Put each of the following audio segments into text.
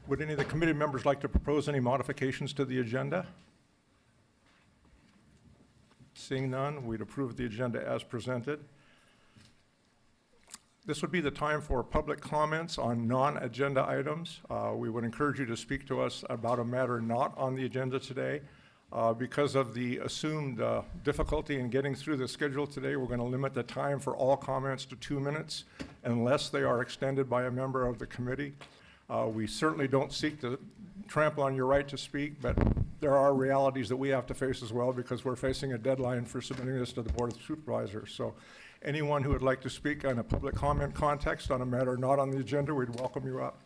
Would any of the committee members like to propose any modifications to the agenda? Seeing none, we'd approve the agenda as presented. This would be the time for public comments on non-agenda items. We would encourage you to speak to us about a matter not on the agenda today. Because of the assumed difficulty in getting through the schedule today, we're going to limit the time for all comments to 2 minutes unless they are extended by a member of the committee. We certainly don't seek to trample on your right to speak, but there are realities that we have to face as well because we're facing a deadline for submitting this to the Board of Supervisors. So anyone who would like to speak in a public comment context on a matter not on the agenda, we'd welcome you up.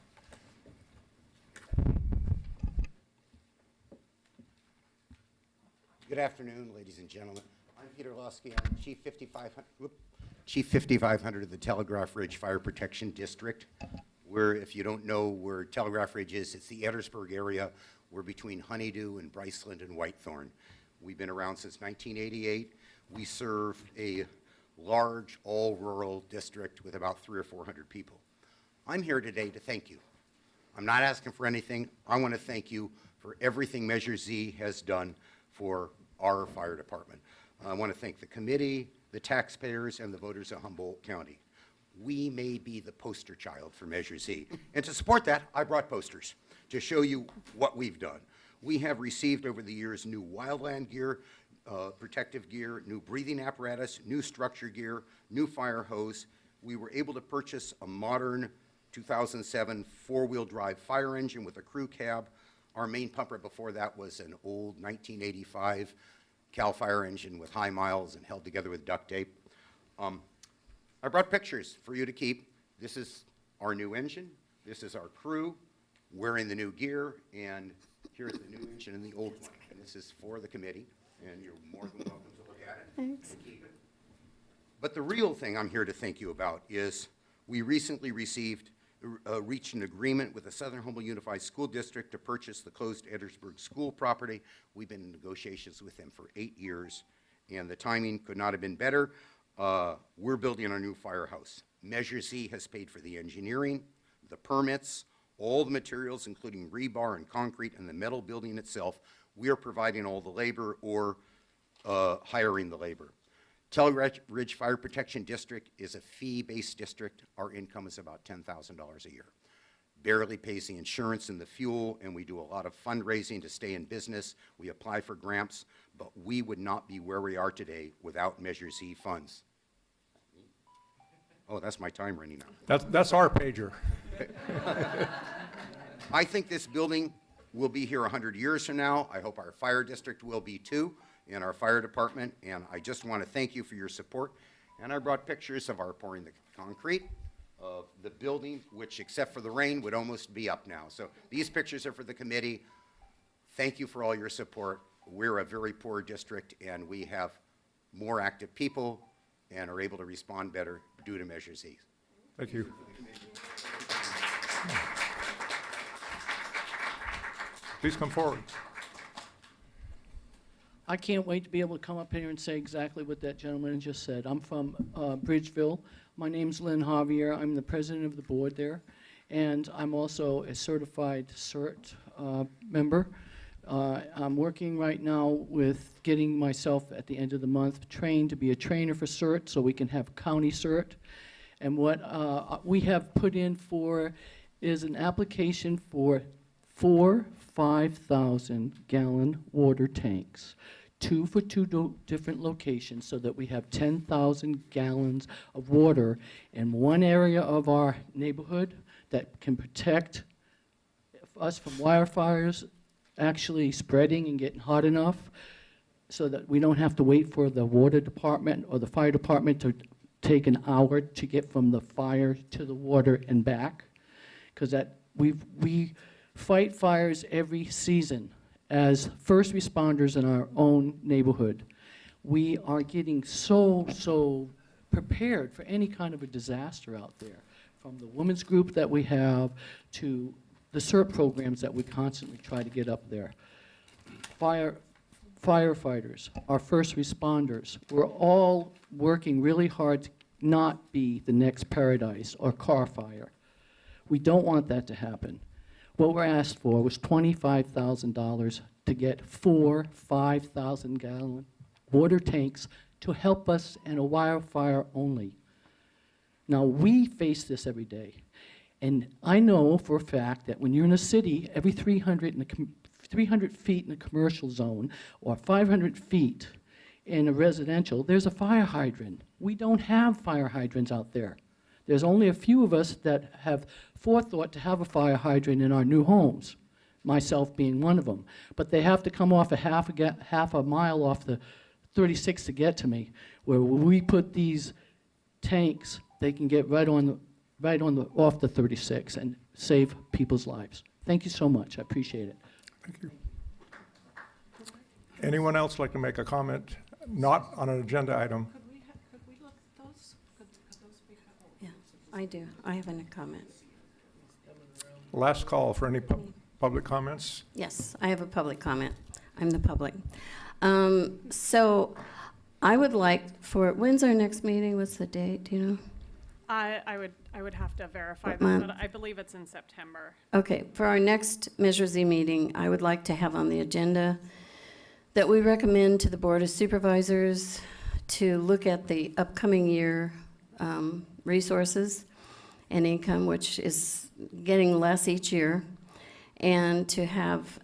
Good afternoon, ladies and gentlemen. I'm Peter Lusky. I'm Chief 5500 of the Telegraph Ridge Fire Protection District. Where, if you don't know where Telegraph Ridge is, it's the Edwardsburg area. We're between Honeydew and Bryceland and Whitethorn. We've been around since 1988. We serve a large, all-rural district with about 300 or 400 people. I'm here today to thank you. I'm not asking for anything. I want to thank you for everything Measure Z has done for our fire department. I want to thank the committee, the taxpayers, and the voters of Humboldt County. We may be the poster child for Measure Z. And to support that, I brought posters to show you what we've done. We have received over the years new wildland gear, protective gear, new breathing apparatus, new structure gear, new fire hose. We were able to purchase a modern 2007 four-wheel drive fire engine with a crew cab. Our main pumper before that was an old 1985 Cal Fire engine with high miles and held together with duct tape. I brought pictures for you to keep. This is our new engine. This is our crew wearing the new gear, and here's the new engine and the old one. And this is for the committee, and you're more than welcome to look at it. Thanks. And keep it. But the real thing I'm here to thank you about is we recently reached an agreement with the Southern Humboldt Unified School District to purchase the closed Edwardsburg School property. We've been in negotiations with them for 8 years, and the timing could not have been better. We're building our new firehouse. Measure Z has paid for the engineering, the permits, all the materials, including rebar and concrete and the metal building itself. We are providing all the labor or hiring the labor. Telegraph Ridge Fire Protection District is a fee-based district. Our income is about $10,000 a year. Barely pays the insurance and the fuel, and we do a lot of fundraising to stay in business. We apply for grants, but we would not be where we are today without Measure Z funds. Oh, that's my time running out. That's our pager. I think this building will be here 100 years from now. I hope our fire district will be too, and our fire department, and I just want to thank you for your support. And I brought pictures of our pouring the concrete, of the building, which except for the rain would almost be up now. So these pictures are for the committee. Thank you for all your support. We're a very poor district, and we have more active people and are able to respond better due to Measure Z. Thank you. Please come forward. I can't wait to be able to come up here and say exactly what that gentleman just said. I'm from Bridgeville. My name's Lynn Javier. I'm the president of the board there, and I'm also a certified CERT member. I'm working right now with getting myself at the end of the month trained to be a trainer for CERT so we can have county CERT. And what we have put in for is an application for 4 5,000-gallon water tanks, 2 for 2 different locations, so that we have 10,000 gallons of water in one area of our neighborhood that can protect us from wildfires actually spreading and getting hot enough so that we don't have to wait for the water department or the fire department to take an hour to get from the fire to the water and back, because that we fight fires every season as first responders in our own neighborhood. We are getting so prepared for any kind of a disaster out there, from the women's group that we have to the CERT programs that we constantly try to get up there. Firefighters, our first responders, we're all working really hard to not be the next Paradise or Car Fire. We don't want that to happen. what we're asked for was $25,000 to get 4 5,000-gallon water tanks to help us in a wildfire only. Now, we face this every day. And I know for a fact that when you're in a city, every 300 feet in a commercial zone or 500 feet in a residential, there's a fire hydrant. We don't have fire hydrants out there. There's only a few of us that have forethought to have a fire hydrant in our new homes, myself being one of them. But they have to come off a half a mile off the 36 to get to me, where when we put these tanks, they can get off the 36 and save people's lives. Thank you so much. I appreciate it. Thank you. Anyone else like to make a comment not on an agenda item? Could we look at those? Could those be? Yeah, I do. I have a comment. Last call for any public comments. Yes, I have a public comment. I'm the public. So I would like when's our next meeting? What's the date? Do you know? I would have to verify What that, month? but I believe it's in September. Okay, for our next Measure Z meeting, I would like to have on the agenda that we recommend to the Board of Supervisors to look at the upcoming year resources and income, which is getting less each year, and to have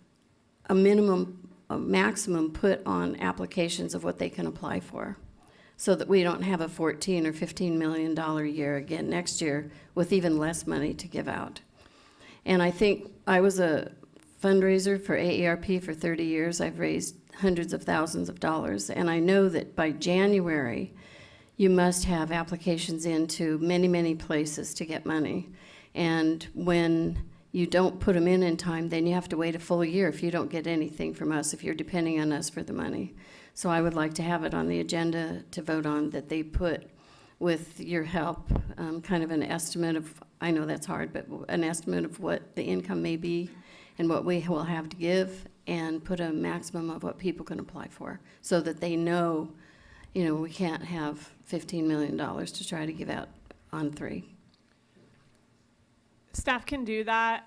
a maximum put on applications of what they can apply for, so that we don't have a $14 or $15 million year again next year with even less money to give out. And I think I was a fundraiser for AERP for 30 years. I've raised hundreds of thousands of dollars, and I know that by January, you must have applications into many, many places to get money. And when you don't put them in time, then you have to wait a full year if you don't get anything from us, if you're depending on us for the money. So I would like to have it on the agenda to vote on, that they put, with your help, kind of an estimate of, I know that's hard, but an estimate of what the income may be and what we will have to give, and put a maximum of what people can apply for, so that they know, we can't have $15 million to try to give out on 3. Staff can do that.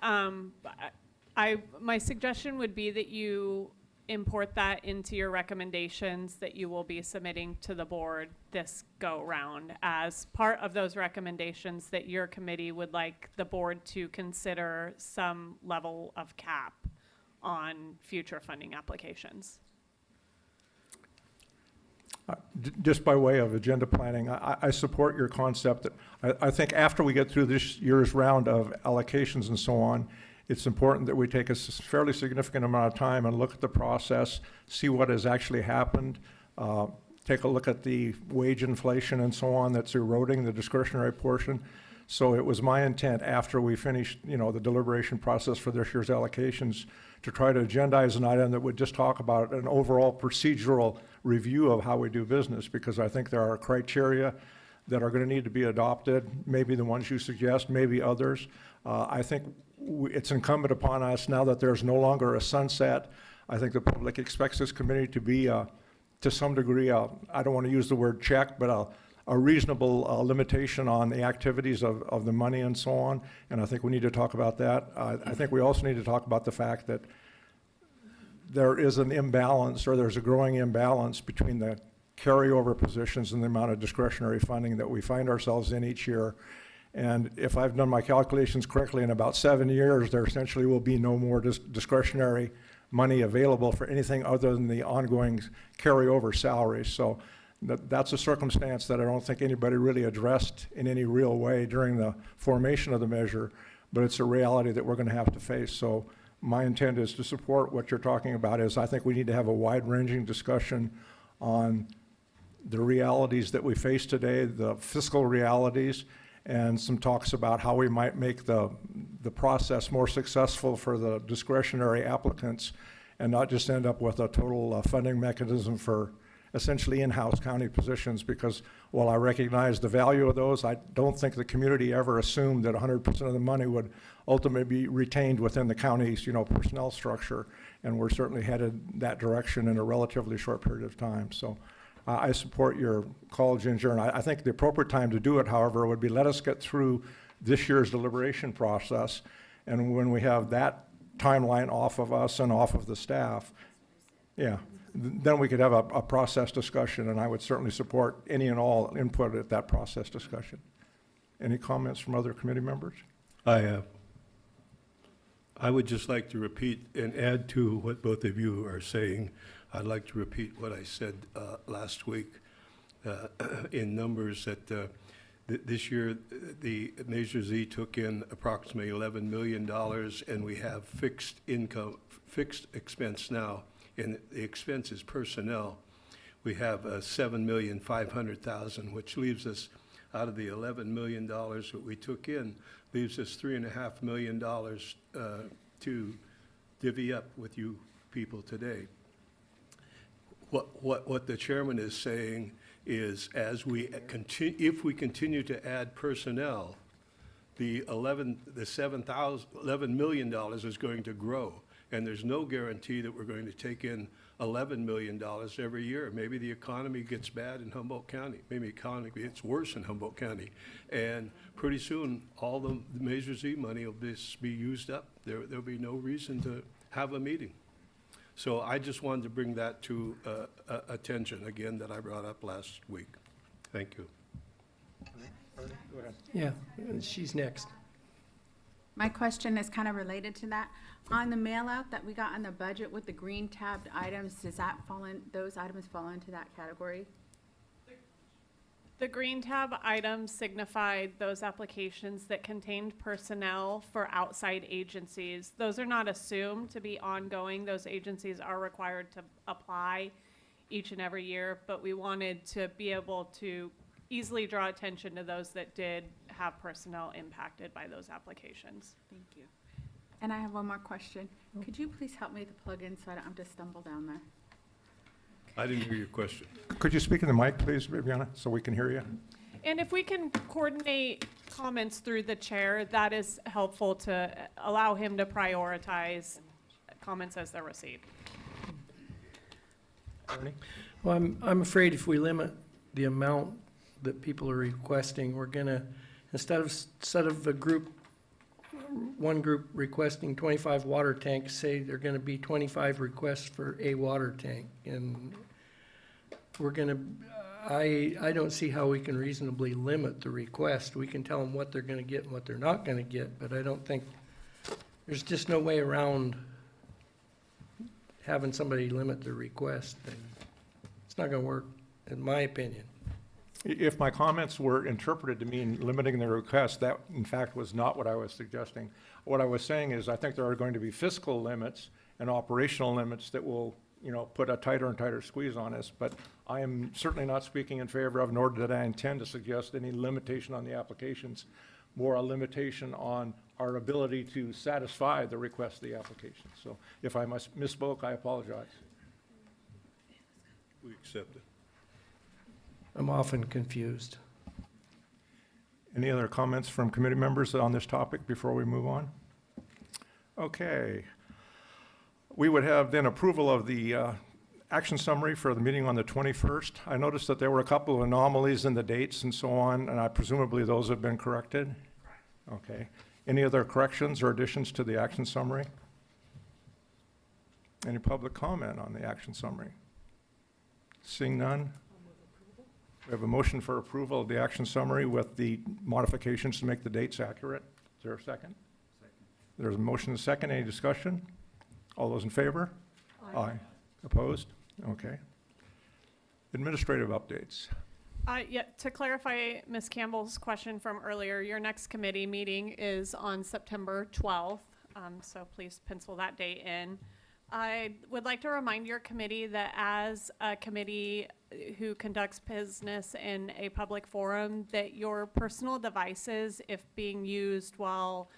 My suggestion would be that you import that into your recommendations that you will be submitting to the board this go round, as part of those recommendations that your committee would like the board to consider some level of cap on future funding applications. Just by way of agenda planning, I support your concept that I think after we get through this year's round of allocations and so on, it's important that we take a fairly significant amount of time and look at the process, see what has actually happened, take a look at the wage inflation and so on that's eroding the discretionary portion. So it was my intent, after we finished, the deliberation process for this year's allocations, to try to agendize an item that would just talk about an overall procedural review of how we do business, because I think there are criteria that are going to need to be adopted, maybe the ones you suggest, maybe others. I think it's incumbent upon us, now that there's no longer a sunset. I think the public expects this committee to be, to some degree, I don't want to use the word check, but a reasonable limitation on the activities of the money and so on. And I think we need to talk about that. I think we also need to talk about the fact that there is an imbalance, or there's a growing imbalance between the carryover positions and the amount of discretionary funding that we find ourselves in each year. And if I've done my calculations correctly, in about 7 years, there essentially will be no more discretionary money available for anything other than the ongoing carryover salaries. So that's a circumstance that I don't think anybody really addressed in any real way during the formation of the measure, but it's a reality that we're going to have to face. So my intent is to support what you're talking about. I think we need to have a wide-ranging discussion on the realities that we face today, the fiscal realities, and some talks about how we might make the process more successful for the discretionary applicants, and not just end up with a total funding mechanism for essentially in-house county positions. Because while I recognize the value of those, I don't think the community ever assumed that 100% of the money would ultimately be retained within the county's personnel structure, and we're certainly headed that direction in a relatively short period of time. So I support your call, Ginger, and I think the appropriate time to do it, however, would be let us get through this year's deliberation process, and when we have that timeline off of us and off of the staff, yeah, then we could have a process discussion, and I would certainly support any and all input at that process discussion. Any comments from other committee members? I have. I would just like to repeat and add to what both of you are saying. I'd like to repeat what I said last week in numbers that this year the Measure Z took in approximately $11 million, and we have fixed expense now, and the expense is personnel. We have $7,500,000, which leaves us out of the $11 million that we took in, leaves us $3.5 million to divvy up with you people today. What the chairman is saying is, as we if we continue to add personnel, the $11 million is going to grow, and there's no guarantee that we're going to take in $11 million every year. Maybe the economy gets bad in Humboldt County. Maybe the economy gets worse in Humboldt County. And pretty soon, all the Measure Z money will be used up. There'll be no reason to have a meeting. So I just wanted to bring that to attention again that I brought up last week. Thank you. Go ahead. Yeah, she's next. My question is kind of related to that. On the mail out that we got on the budget with the green tabbed items, does that fall in, those items fall into that category? The green tab items signified those applications that contained personnel for outside agencies. Those are not assumed to be ongoing. Those agencies are required to apply each and every year, but we wanted to be able to easily draw attention to those that did have personnel impacted by those applications. Thank you. And I have one more question. Could you please help me to plug in so I don't have to stumble down there? I didn't hear your question. Could you speak in the mic, please, Viviana, so we can hear you? And if we can coordinate comments through the chair, that is helpful to allow him to prioritize comments as they're received. Ernie? Well, I'm afraid if we limit the amount that people are requesting, we're gonna, instead of one group requesting 25 water tanks, say they're gonna be 25 requests for a water tank. And we're gonna, I don't see how we can reasonably limit the request. We can tell them what they're gonna get and what they're not gonna get, but I don't think, there's just no way around having somebody limit their request. It's not gonna work, in my opinion. If my comments were interpreted to mean limiting the request, that in fact was not what I was suggesting. What I was saying is I think there are going to be fiscal limits and operational limits that will, put a tighter and tighter squeeze on us. But I am certainly not speaking in favor of, nor did I intend to suggest any limitation on the applications, more a limitation on our ability to satisfy the request of the application. So if I misspoke, I apologize. We accept it. I'm often confused. Any other comments from committee members on this topic before we move on? Okay. We would have then approval of the action summary for the meeting on the 21st. I noticed that there were a couple of anomalies in the dates and so on, and presumably those have been corrected? Okay. Any other corrections or additions to the action summary? Any public comment on the action summary? Seeing none? We have a motion for approval of the action summary with the modifications to make the dates accurate. Is there a second? Second. There's a motion and a second. Any discussion? All those in favor? Aye. Opposed? Okay. Administrative updates. Yeah, to clarify Ms. Campbell's question from earlier, your next committee meeting is on September 12th, so please pencil that date in. I would like to remind your committee that as a committee who conducts business in a public forum, that your personal devices, if being used while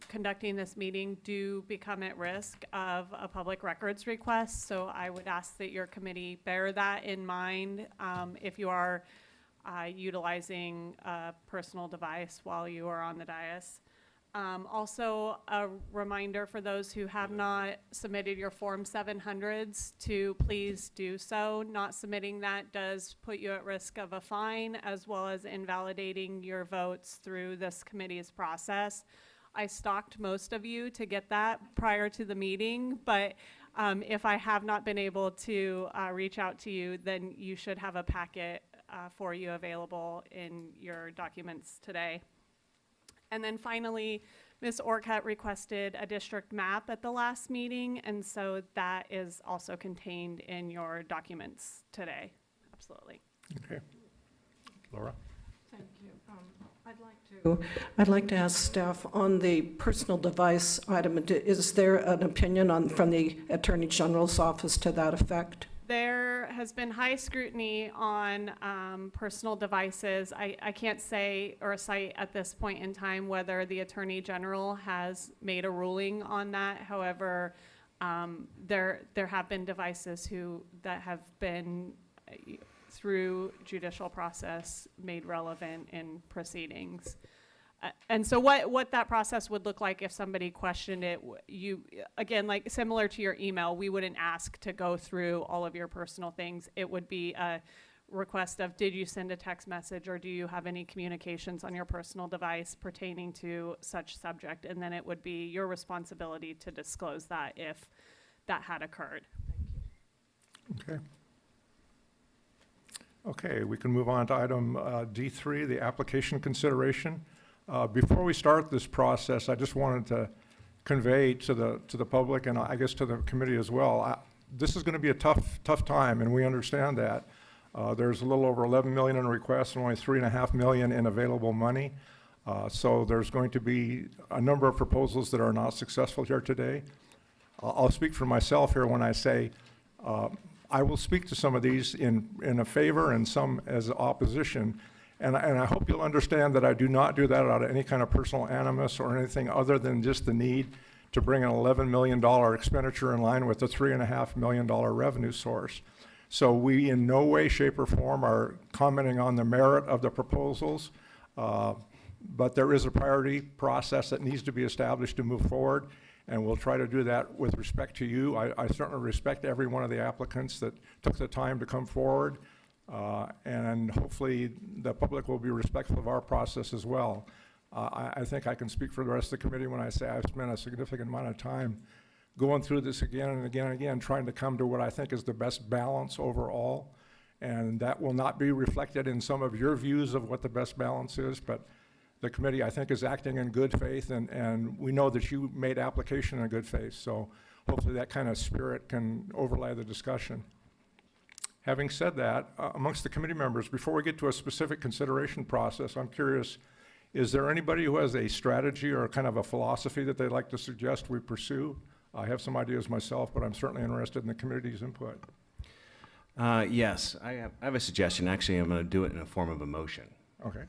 conducting this meeting, do become at risk of a public records request. So I would ask that your committee bear that in mind if you are utilizing a personal device while you are on the dais. Also, a reminder for those who have not submitted your Form 700s to please do so. Not submitting that does put you at risk of a fine, as well as invalidating your votes through this committee's process. I stalked most of you to get that prior to the meeting, but if I have not been able to reach out to you, then you should have a packet for you available in your documents today. And then finally, Ms. Orcutt requested a district map at the last meeting, and so that is also contained in your documents today. Absolutely. Okay. Laura? Thank you. I'd like to ask staff on the personal device item, is there an opinion from the Attorney General's office to that effect? There has been high scrutiny on personal devices. I can't say or cite at this point in time whether the Attorney General has made a ruling on that. However, there have been devices that have been through judicial process made relevant in proceedings. And so what that process would look like if somebody questioned it, again, like similar to your email, we wouldn't ask to go through all of your personal things. It would be a request of, did you send a text message or do you have any communications on your personal device pertaining to such subject? And then it would be your responsibility to disclose that if that had occurred. Okay. Okay, we can move on to item D3, the application consideration. Before we start this process, I just wanted to convey to the public and I guess to the committee as well. This is going to be a tough time, and we understand that. There's a little over 11 million in requests and only 3.5 million in available money. So there's going to be a number of proposals that are not successful here today. I'll speak for myself here when I say I will speak to some of these in a favor and some as opposition. And I hope you'll understand that I do not do that out of any kind of personal animus or anything other than just the need to bring an $11 million expenditure in line with the $3.5 million revenue source. So we in no way, shape, or form are commenting on the merit of the proposals, but there is a priority process that needs to be established to move forward, and we'll try to do that with respect to you. I certainly respect every one of the applicants that took the time to come forward. And hopefully the public will be respectful of our process as well. I think I can speak for the rest of the committee when I say I've spent a significant amount of time going through this again and again and again, trying to come to what I think is the best balance overall. And that will not be reflected in some of your views of what the best balance is, but the committee, I think, is acting in good faith, and we know that you made application in good faith. So hopefully that kind of spirit can overlay the discussion. Having said that, amongst the committee members, before we get to a specific consideration process, I'm curious, is there anybody who has a strategy or kind of a philosophy that they'd like to suggest we pursue? I have some ideas myself, but I'm certainly interested in the community's input. Yes, I have a suggestion. Actually, I'm going to do it in a form of a motion. Okay.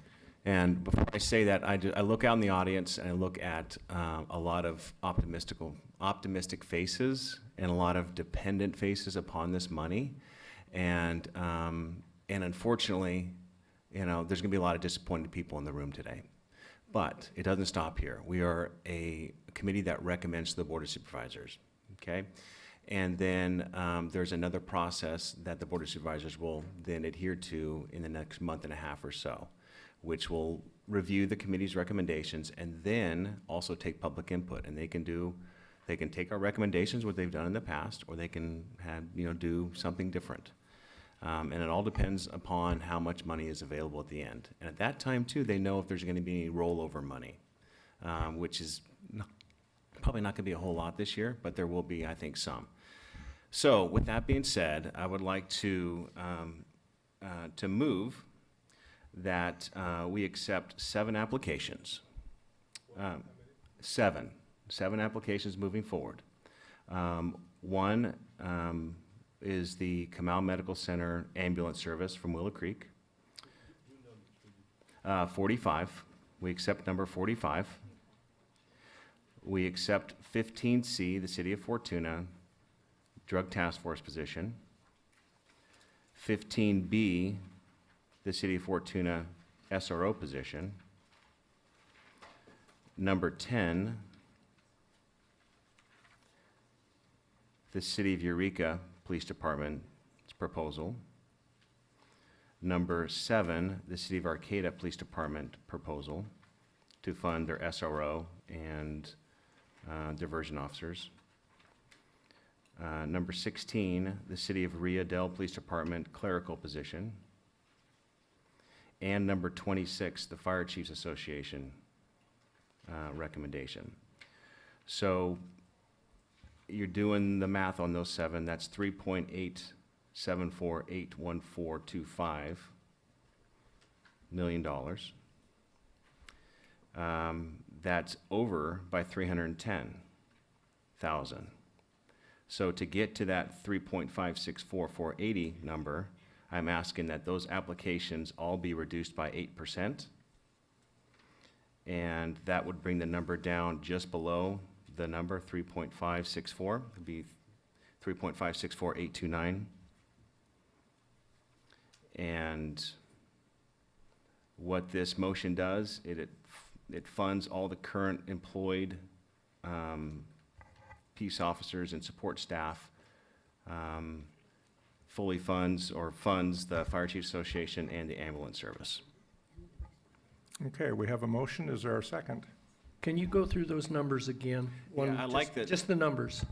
And before I say that, I look out in the audience and I look at a lot of optimistic faces and a lot of dependent faces upon this money. And unfortunately, there's going to be a lot of disappointed people in the room today. But it doesn't stop here. We are a committee that recommends to the Board of Supervisors, okay? And then there's another process that the Board of Supervisors will then adhere to in the next month and a half or so, which will review the committee's recommendations and then also take public input. And they can take our recommendations, what they've done in the past, or they can do something different. And it all depends upon how much money is available at the end. And at that time, too, they know if there's going to be any rollover money, which is probably not going to be a whole lot this year, but there will be, I think, some. So with that being said, I would like to move that we accept 7 applications. 7 applications moving forward. One is the Kamal Medical Center ambulance service from Willow Creek. 45, we accept number 45. We accept 15C, the City of Fortuna, Drug Task Force position. 15B, the City of Fortuna SRO position. Number 10, the City of Eureka Police Department's proposal. Number 7, the City of Arcata Police Department proposal. to fund their SRO and diversion officers. Number 16, the City of Rio Dell Police Department clerical position. And number 26, the Fire Chiefs Association recommendation. So you're doing the math on those 7, that's $3.87481425 million. That's over by 310,000. So to get to that 3.564480 number, I'm asking that those applications all be reduced by 8%. And that would bring the number down just below the number 3.564. It'd be 3.564829. And what this motion does, it funds all the current employed peace officers and support staff, fully funds the Fire Chiefs Association and the ambulance service. Okay, we have a motion. Is there a second? Can you go through those numbers again? I like that. Just the numbers.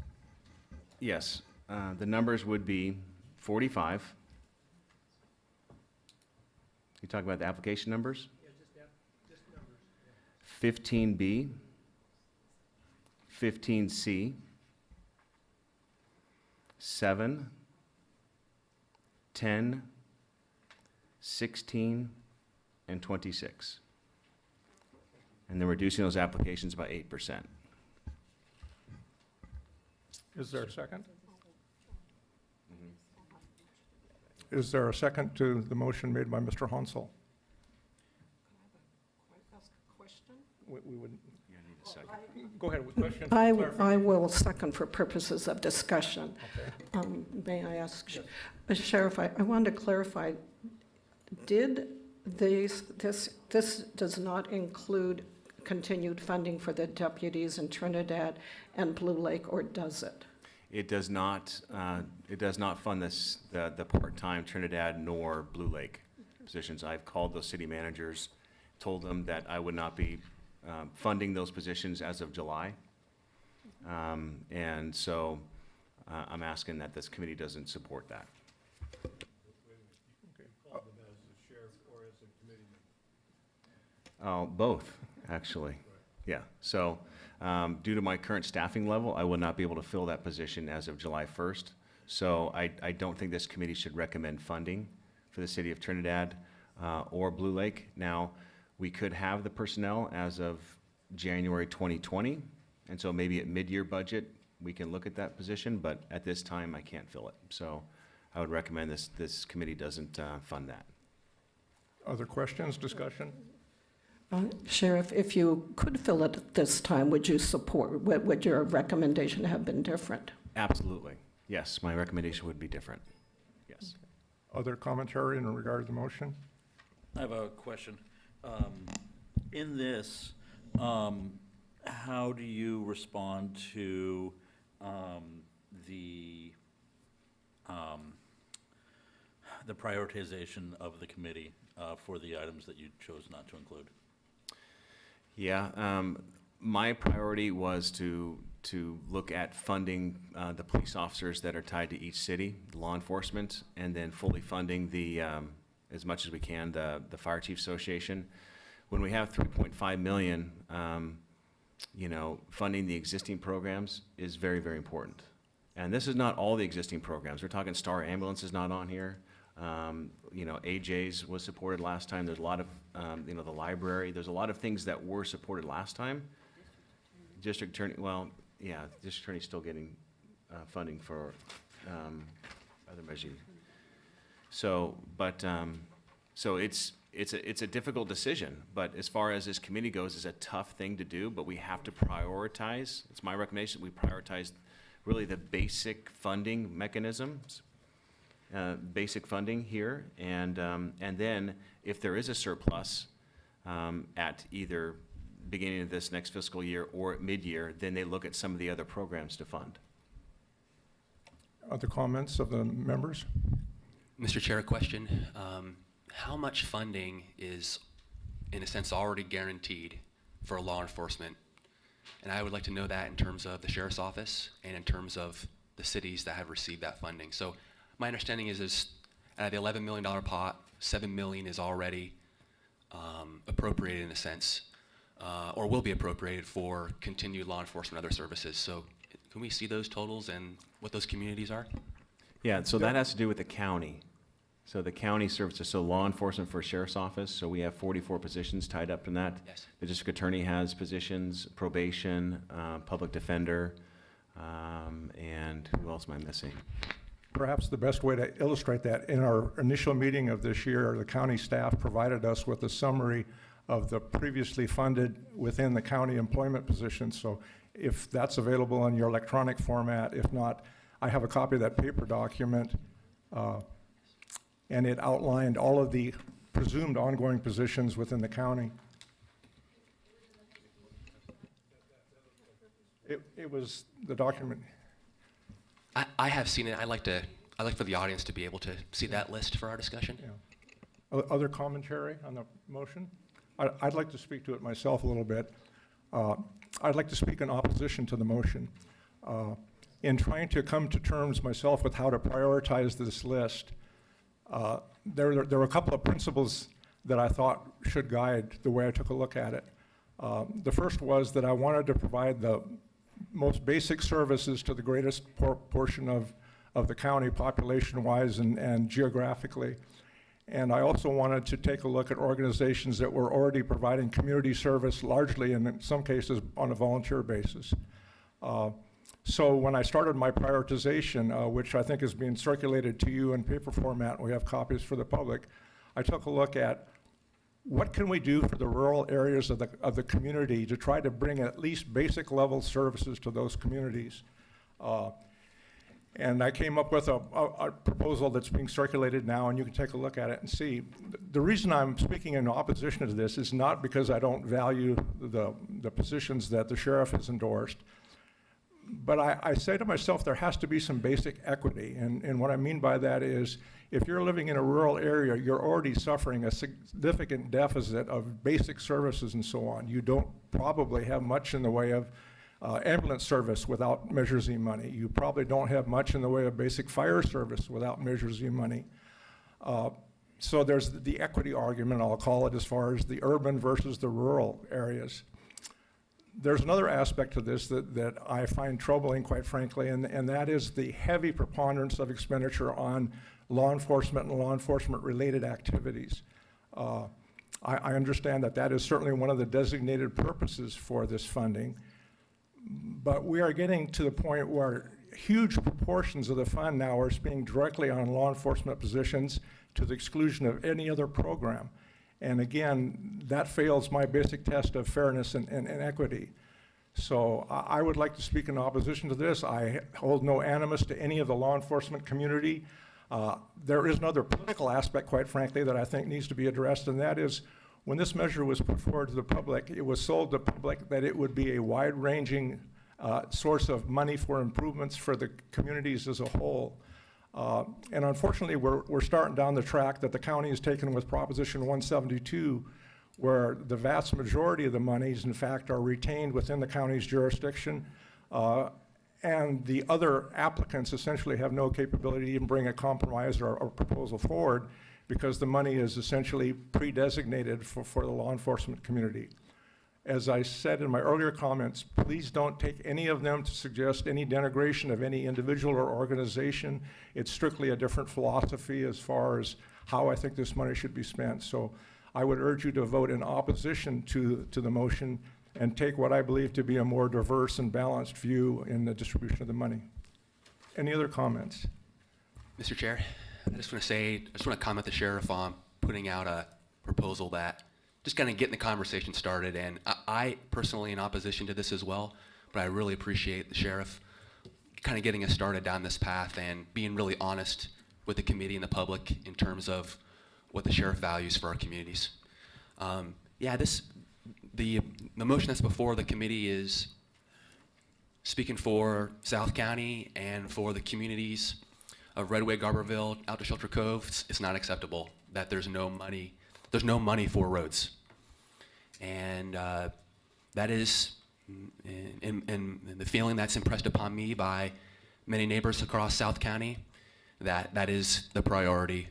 Yes, the numbers would be 45. You talk about the application numbers? Yeah, just numbers. 15B, 15C, 7, 10, 16, and 26. And then reducing those applications by 8%. Is there a second? Is there a second to the motion made by Mr. Hansel? We would. Go ahead with question. I will second for purposes of discussion. Okay. May I ask, Sheriff, I wanted to clarify, did this does not include continued funding for the deputies in Trinidad and Blue Lake, or does it? It does not fund the part-time Trinidad nor Blue Lake positions. I've called those city managers, told them that I would not be funding those positions as of July. And so I'm asking that this committee doesn't support that. Oh, both, actually. Yeah, so due to my current staffing level, I will not be able to fill that position as of July 1st. So I don't think this committee should recommend funding for the city of Trinidad or Blue Lake. Now, we could have the personnel as of January 2020, and so maybe at mid-year budget, we can look at that position, but at this time, I can't fill it. So I would recommend this committee doesn't fund that. Other questions, discussion? Sheriff, if you could fill it at this time, would you support, would your recommendation have been different? Absolutely. Yes, my recommendation would be different. Yes. Other commentary in regard to the motion? I have a question. In this, how do you respond to the prioritization of the committee for the items that you chose not to include? Yeah, my priority was to look at funding the police officers that are tied to each city, law enforcement, and then fully funding the, as much as we can, the Fire Chiefs Association. When we have 3.5 million, funding the existing programs is very, very important. And this is not all the existing programs. We're talking Star Ambulance is not on here. AJ's was supported last time. There's a lot of, the library. There's a lot of things that were supported last time. District Attorney, District Attorney's still getting funding for other measures. So it's a difficult decision. But as far as this committee goes, it's a tough thing to do. But we have to prioritize. It's my recommendation. We prioritize really the basic funding mechanisms. Basic funding here, and then if there is a surplus at either beginning of this next fiscal year or at mid-year, then they look at some of the other programs to fund. Other comments of the members? Mr. Chair, a question. How much funding is, in a sense, already guaranteed for law enforcement. And I would like to know that in terms of the sheriff's office and in terms of the cities that have received that funding. So my understanding is out of the $11 million pot, $7 million is already appropriated in a sense, or will be appropriated for continued law enforcement and other services. So can we see those totals and what those communities are? Yeah, so that has to do with the county. So the county services, so law enforcement for sheriff's office, so we have 44 positions tied up in that. Yes. The district attorney has positions, probation, public defender, and who else am I missing? Perhaps the best way to illustrate that, in our initial meeting of this year, the county staff provided us with a summary of the previously funded within the county employment positions. So if that's available in your electronic format, if not, I have a copy of that paper document, and it outlined all of the presumed ongoing positions within the county. It was the document. I have seen it. I'd like for the audience to be able to see that list for our discussion. Yeah. Other commentary on the motion? I'd like to speak to it myself a little bit. I'd like to speak in opposition to the motion. In trying to come to terms myself with how to prioritize this list, there were a couple of principles that I thought should guide the way I took a look at it. The first was that I wanted to provide the most basic services to the greatest portion of the county population-wise and geographically. And I also wanted to take a look at organizations that were already providing community service, largely and in some cases on a volunteer basis. So when I started my prioritization, which I think is being circulated to you in paper format, and we have copies for the public, I took a look at what can we do for the rural areas of the community to try to bring at least basic level services to those communities. And I came up with a proposal that's being circulated now, and you can take a look at it and see. The reason I'm speaking in opposition to this is not because I don't value the positions that the sheriff has endorsed, but I say to myself there has to be some basic equity. And what I mean by that is if you're living in a rural area, you're already suffering a significant deficit of basic services and so on. You don't probably have much in the way of ambulance service without Measure Z money. You probably don't have much in the way of basic fire service without Measure Z money. So there's the equity argument, I'll call it, as far as the urban versus the rural areas. There's another aspect to this that I find troubling, quite frankly, and that is the heavy preponderance of expenditure on law enforcement and law enforcement-related activities. I understand that is certainly one of the designated purposes for this funding, but we are getting to the point where huge proportions of the fund now are being directly on law enforcement positions to the exclusion of any other program. And again, that fails my basic test of fairness and equity. So I would like to speak in opposition to this. I hold no animus to any of the law enforcement community. There is another political aspect, quite frankly, that I think needs to be addressed, and that is when this measure was put forward to the public, it was sold to the public that it would be a wide-ranging source of money for improvements for the communities as a whole. And unfortunately, we're starting down the track that the county has taken with Proposition 172, where the vast majority of the monies, in fact, are retained within the county's jurisdiction, and the other applicants essentially have no capability to even bring a compromise or proposal forward because the money is essentially pre-designated for the law enforcement community. As I said in my earlier comments, please don't take any of them to suggest any denigration of any individual or organization. It's strictly a different philosophy as far as how I think this money should be spent. So I would urge you to vote in opposition to the motion and take what I believe to be a more diverse and balanced view in the distribution of the money. Any other comments? Mr. Chair, I just want to comment the sheriff on putting out a proposal that just kind of getting the conversation started. And I personally in opposition to this as well, but I really appreciate the sheriff kind of getting us started down this path and being really honest with the committee and the public in terms of what the sheriff values for our communities. The motion that's before the committee is speaking for South County and for the communities of Redway, Garberville, out to Shelter Cove. It's not acceptable that there's no money for roads. And That is in the feeling that's impressed upon me by many neighbors across South County, that is the priority,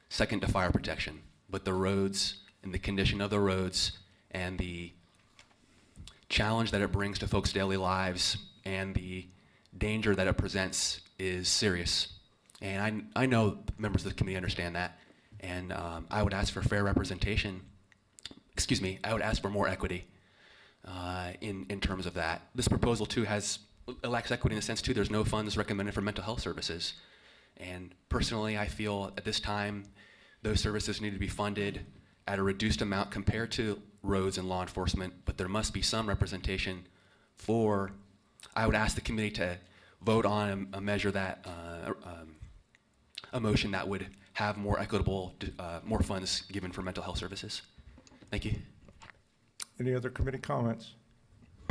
second to fire protection. But the roads and the condition of the roads and the challenge that it brings to folks' daily lives and the danger that it presents is serious. And I know members of the committee understand that. And I would ask for fair representation. Excuse me, I would ask for more equity in terms of that. This proposal too lacks equity in the sense too, there's no funds recommended for mental health services. And personally, I feel at this time, those services need to be funded at a reduced amount compared to roads and law enforcement, but there must be some representation for, I would ask the committee to vote on a measure that, a motion that would have more equitable, more funds given for mental health services. Thank you. Any other committee comments?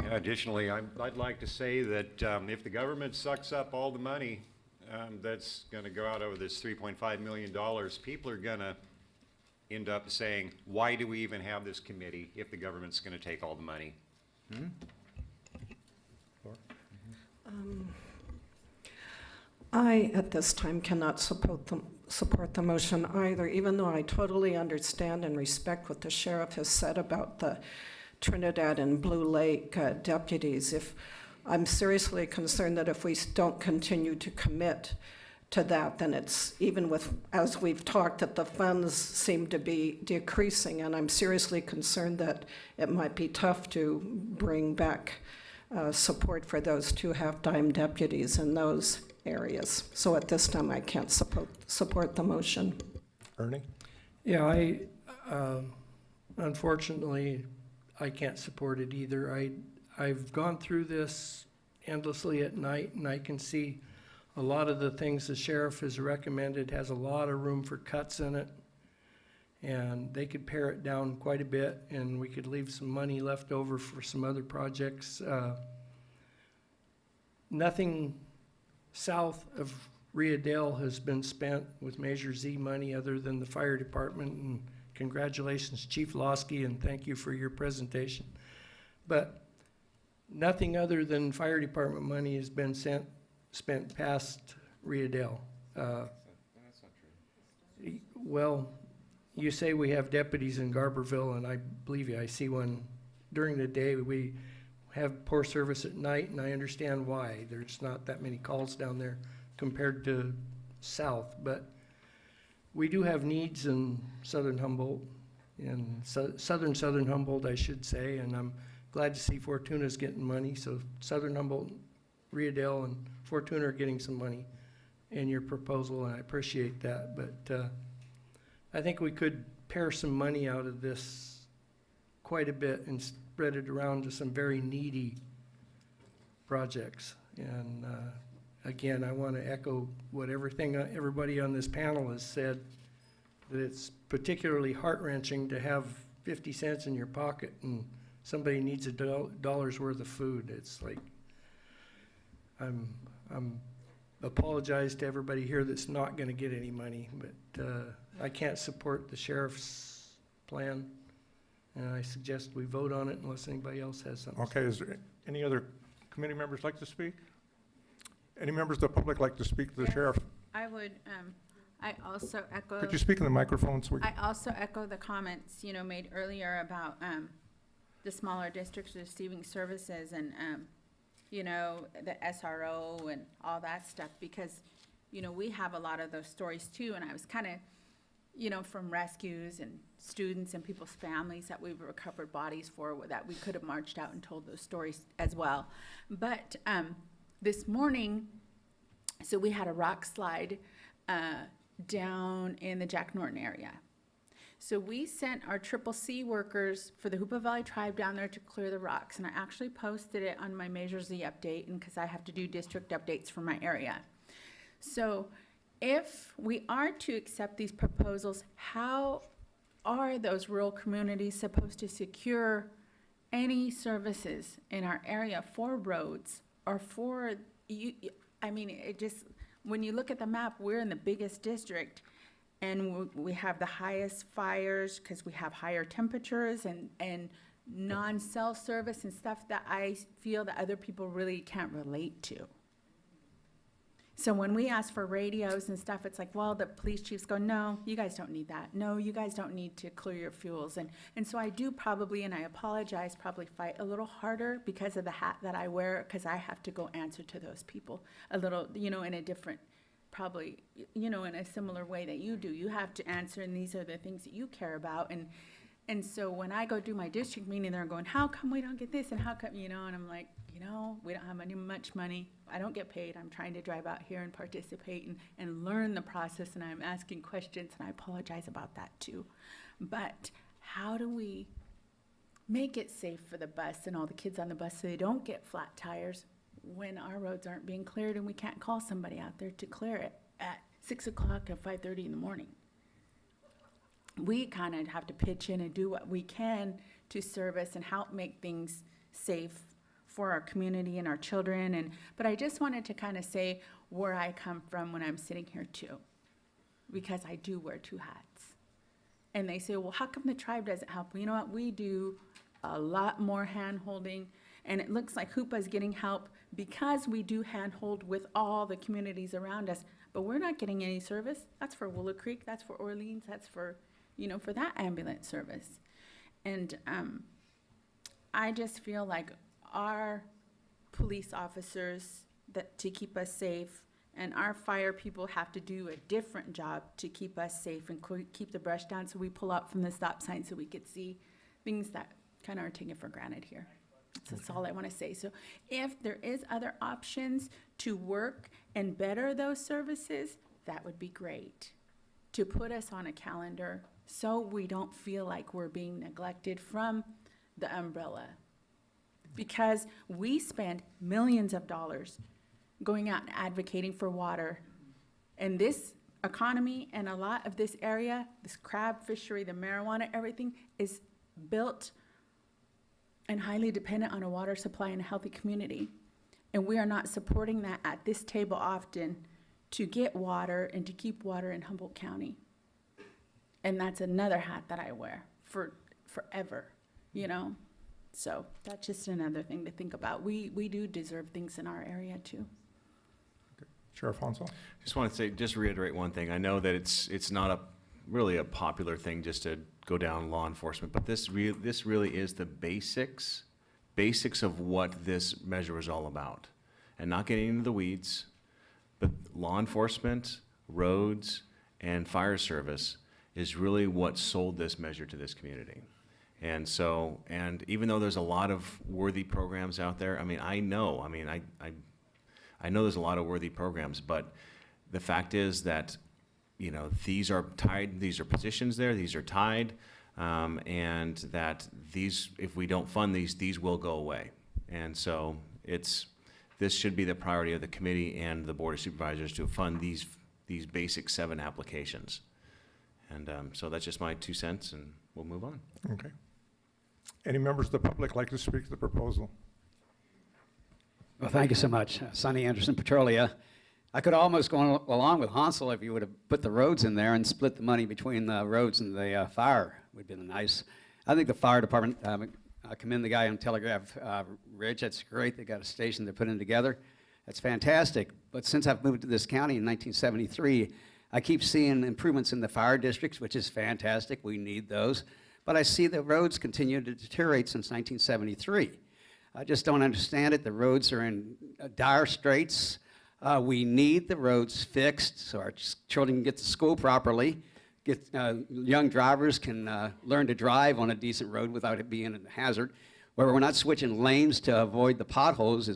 Additionally, I'd like to say that if the government sucks up all the money that's going to go out over this $3.5 million, people are going to end up saying, why do we even have this committee if the government's going to take all the money? I, at this time, cannot support the motion either, even though I totally understand and respect what the sheriff has said about the Trinidad and Blue Lake deputies. If I'm seriously concerned that if we don't continue to commit to that, then it's, even with, as we've talked, that the funds seem to be decreasing, and I'm seriously concerned that it might be tough to bring back support for those 2 half-time deputies in those areas. So at this time, I can't support the motion. Ernie? Yeah, unfortunately, I can't support it either. I've gone through this endlessly at night, and I can see a lot of the things the sheriff has recommended has a lot of room for cuts in it. And they could pare it down quite a bit, and we could leave some money left over for some other projects. Nothing south of Riadale has been spent with Measure Z money other than the fire department, and congratulations, Chief Losky, and thank you for your presentation. But nothing other than fire department money has been spent past Riadale. That's not true. Well, you say we have deputies in Garberville, and I believe you. I see one during the day. We have poor service at night, and I understand why. There's not that many calls down there compared to south, but we do have needs in southern Humboldt, in southern Humboldt, I should say, and I'm glad to see Fortuna's getting money. So southern Humboldt, Riadale, and Fortuna are getting some money in your proposal, and I appreciate that. But I think we could pare some money out of this quite a bit and spread it around to some very needy projects. And again, I want to echo what everybody on this panel has said, that it's particularly heart-wrenching to have 50 cents in your pocket and somebody needs a dollar's worth of food. It's like, I'm apologize to everybody here that's not going to get any money, but I can't support the sheriff's plan, and I suggest we vote on it unless anybody else has something. Okay, is there any other committee members like to speak? Any members of the public like to speak to the sheriff? I would, I also echo. Could you speak in the microphone so we I also echo the comments, made earlier about, the smaller districts receiving services and, the SRO and all that stuff, because, we have a lot of those stories too, and I was kind of, from rescues and students and people's families that we've recovered bodies for, that we could have marched out and told those stories as well. But this morning, so we had a rock slide down in the Jack Norton area. So we sent our CCC workers for the Hoopa Valley Tribe down there to clear the rocks, and I actually posted it on my Measure Z update, and because I have to do district updates for my area. So if we are to accept these proposals, how are those rural communities supposed to secure any services in our area for roads or for you? I mean, it just, when you look at the map, we're in the biggest district, and we have the highest fires because we have higher temperatures, and non-cell service and stuff that I feel that other people really can't relate to. So when we ask for radios and stuff, it's like, well, the police chiefs go, no, you guys don't need that. No, you guys don't need to clear your fuels. And so I do probably, and I apologize, probably fight a little harder because of the hat that I wear, because I have to go answer to those people a little, in a different, probably, in a similar way that you do. You have to answer, and these are the things that you care about. And so when I go do my district meeting, they're going, how come we don't get this, and how come, and I'm like, we don't have much money. I don't get paid. I'm trying to drive out here and participate and learn the process, and I'm asking questions, and I apologize about that too. But how do we make it safe for the bus and all the kids on the bus so they don't get flat tires when our roads aren't being cleared and we can't call somebody out there to clear it at 6 o'clock or 5:30 in the morning? We kind of have to pitch in and do what we can to service and help make things safe for our community and our children. But I just wanted to kind of say where I come from when I'm sitting here too, because I do wear two hats. And they say, well, how come the tribe doesn't help? Well, you know what? We do a lot more hand-holding, and it looks like Hoopa's getting help because we do hand-hold with all the communities around us, but we're not getting any service. That's for Willow Creek, that's for Orleans, that's for, for that ambulance service. And I just feel like our police officers to keep us safe, and our fire people have to do a different job to keep us safe and keep the brush down, so we pull out from the stop sign so we could see things that kind of are taken for granted here. That's all I want to say. So if there is other options to work and better those services, that would be great, to put us on a calendar so we don't feel like we're being neglected from the umbrella. Because we spend millions of dollars going out and advocating for water. And this economy and a lot of this area, this crab fishery, the marijuana, everything is built and highly dependent on a water supply and a healthy community. And we are not supporting that at this table often to get water and to keep water in Humboldt County. And that's another hat that I wear for forever, So that's just another thing to think about. We do deserve things in our area too. Sheriff Hansel? Just want to say, just reiterate one thing. I know that it's not really a popular thing just to go down law enforcement, but this really is the basics of what this measure is all about. And not getting into the weeds, but law enforcement, roads, and fire service is really what sold this measure to this community. And so, and even though there's a lot of worthy programs out there, I know there's a lot of worthy programs, but the fact is that, these are tied, these are positions there, these are tied, and that if we don't fund these will go away. And so this should be the priority of the committee and the Board of Supervisors to fund these basic 7 applications. And so that's just my 2 cents, and we'll move on. Okay. Any members of the public like to speak to the proposal? Well, thank you so much. Sonny Anderson, Petrolia. I could almost go along with Hansel if you would have put the roads in there and split the money between the roads and the fire. Would have been nice. I think the fire department, I commend the guy on Telegraph Ridge. That's great. They got a station they're putting together. That's fantastic. But since I've moved to this county in 1973, I keep seeing improvements in the fire districts, which is fantastic. We need those. But I see the roads continue to deteriorate since 1973. I just don't understand it. The roads are in dire straits. We need the roads fixed so our children can get to school properly. Young drivers can learn to drive on a decent road without it being a hazard. Where we're not switching lanes to avoid the potholes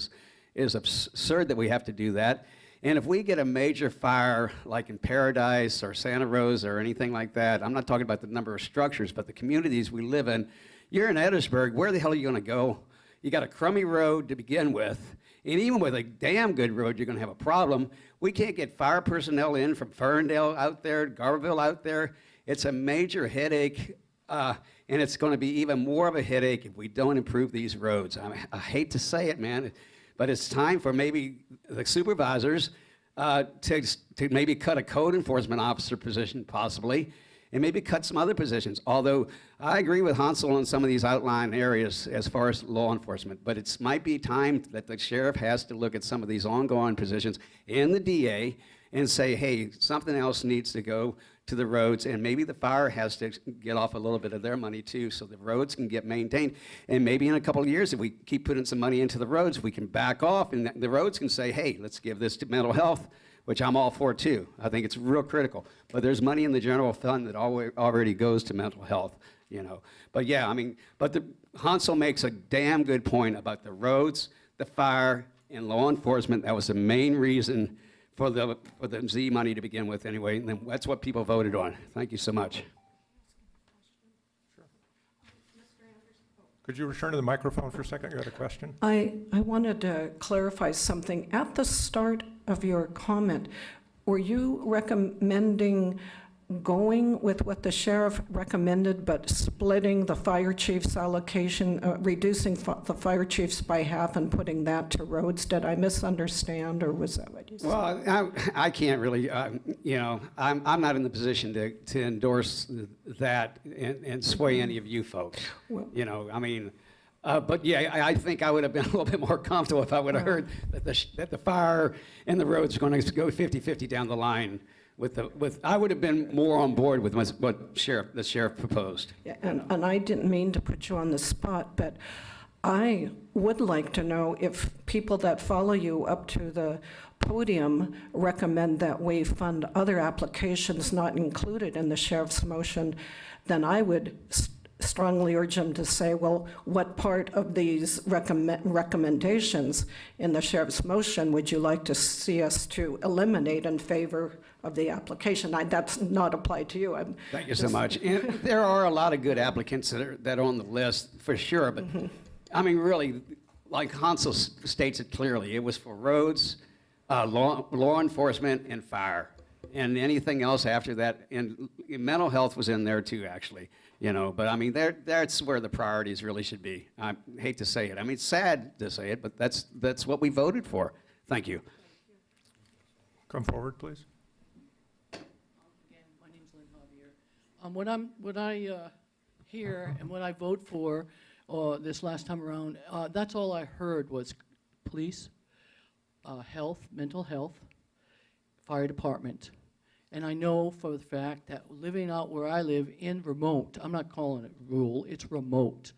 is absurd that we have to do that. And if we get a major fire like in Paradise or Santa Rosa or anything like that, I'm not talking about the number of structures, but the communities we live in. You're in Edisburg, where the hell are you going to go? You got a crummy road to begin with, and even with a damn good road, you're going to have a problem. We can't get fire personnel in from Ferndale out there, Garberville out there. It's a major headache, and it's going to be even more of a headache if we don't improve these roads. I hate to say it, man, but it's time for maybe the supervisors to maybe cut a code enforcement officer position, possibly, and maybe cut some other positions. Although I agree with Hansel on some of these outlying areas as far as law enforcement, but it might be time that the sheriff has to look at some of these ongoing positions and the DA and say, hey, something else needs to go to the roads, and maybe the fire has to get off a little bit of their money too, so the roads can get maintained. And maybe in a couple of years, if we keep putting some money into the roads, we can back off, and the roads can say, hey, let's give this to mental health, which I'm all for too. I think it's real critical. But there's money in the general fund that already goes to mental health, you know. But yeah, I mean, Hansel makes a damn good point about the roads, the fire, and law enforcement. That was the main reason for the Z money to begin with anyway, and then that's what people voted on. Thank you so much. Could you return to the microphone for a second? You had a question? I wanted to clarify something. At the start of your comment, were you recommending going with what the sheriff recommended, but splitting the fire chief's allocation, reducing the fire chiefs by half and putting that to roads? Did I misunderstand, or was that what you said? Well, I can't really, you know, I'm not in the position to endorse that and sway any of you folks. Well, you know, I mean, but yeah, I think I would have been a little bit more comfortable if I would have heard that the fire and the roads are going to go 50-50 down the line. I would have been more on board with what the sheriff proposed. yeah, and I didn't mean to put you on the spot, but I would like to know if people that follow you up to the podium recommend that we fund other applications not included in the sheriff's motion, then I would strongly urge them to say, well, what part of these recommendations in the sheriff's motion would you like to see us to eliminate in favor of the application? That's not applied to you. Thank you so much. And there are a lot of good applicants that are on the list for sure, but I mean, really, like Hansel states it clearly, it was for roads, law enforcement, and fire. And anything else after that, and mental health was in there too, actually. You know, but I mean, that's where the priorities really should be. I hate to say it. I mean, it's sad to say it, but that's what we voted for. Thank you. Come forward, please. Again, my name's Lynn Javier. What I hear and what I vote for this last time around, that's all I heard was police, health, mental health, fire department. And I know for the fact that living out where I live in remote, I'm not calling it rural, it's remote.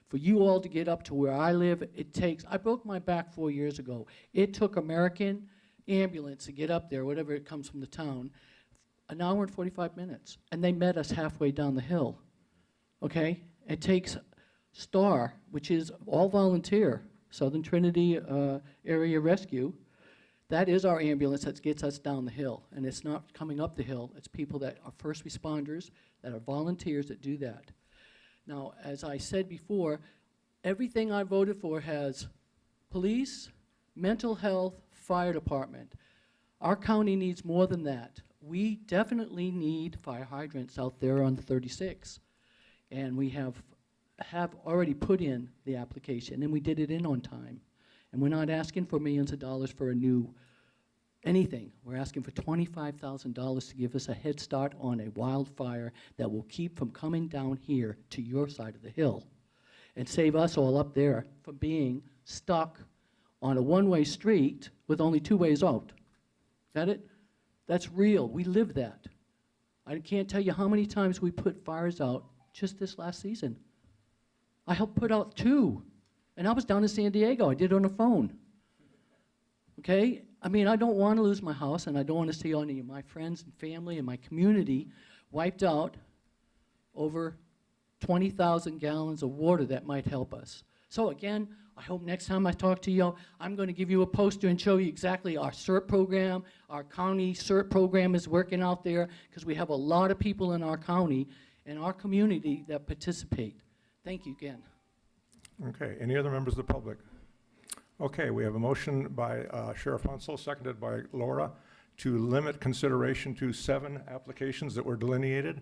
For you all to get up to where I live, I broke my back 4 years ago. It took American ambulance to get up there, whatever it comes from the town, an hour and 45 minutes. And they met us halfway down the hill, okay? It takes STAR, which is all volunteer, Southern Trinity Area Rescue. That is our ambulance that gets us down the hill, and it's not coming up the hill. It's people that are first responders, that are volunteers that do that. Now, as I said before, everything I voted for has police, mental health, fire department. Our county needs more than that. We definitely need fire hydrants out there on the 36, and we have already put in the application, and we did it in on time. And we're not asking for millions of dollars for a new anything. We're asking for $25,000 to give us a head start on a wildfire that will keep from coming down here to your side of the hill and save us all up there from being stuck on a one-way street with only 2 ways out. Got it? That's real. We live that. I can't tell you how many times we put fires out just this last season. I helped put out 2. And I was down in San Diego. I did it on the phone. Okay? I mean, I don't want to lose my house, and I don't want to see any of my friends and family and my community wiped out over 20,000 gallons of water that might help us. So again, I hope next time I talk to you, I'm going to give you a poster and show you exactly our CERT program. Our county CERT program is working out there because we have a lot of people in our county and our community that participate. Thank you again. Okay, any other members of the public? Okay, we have a motion by Sheriff Hansel, seconded by Laura, to limit consideration to 7 applications that were delineated.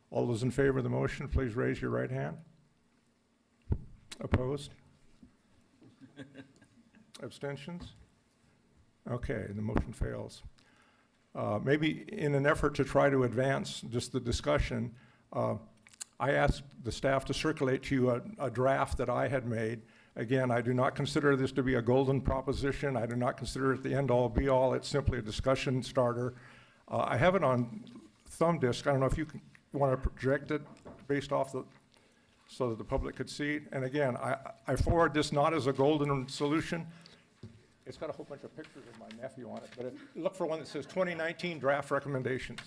All those in favor of the motion, please raise your right hand. Opposed? Abstentions? Okay, the motion fails. Maybe in an effort to try to advance just the discussion, I asked the staff to circulate to you a draft that I had made. Again, I do not consider this to be a golden proposition. I do not consider it the end-all, be-all. It's simply a discussion starter. I have it on thumb disk. I don't know if you want to project it based off so that the public could see it. And again, I forward this not as a golden solution. It's got a whole bunch of pictures of my nephew on it, but look for one that says 2019 draft recommendations.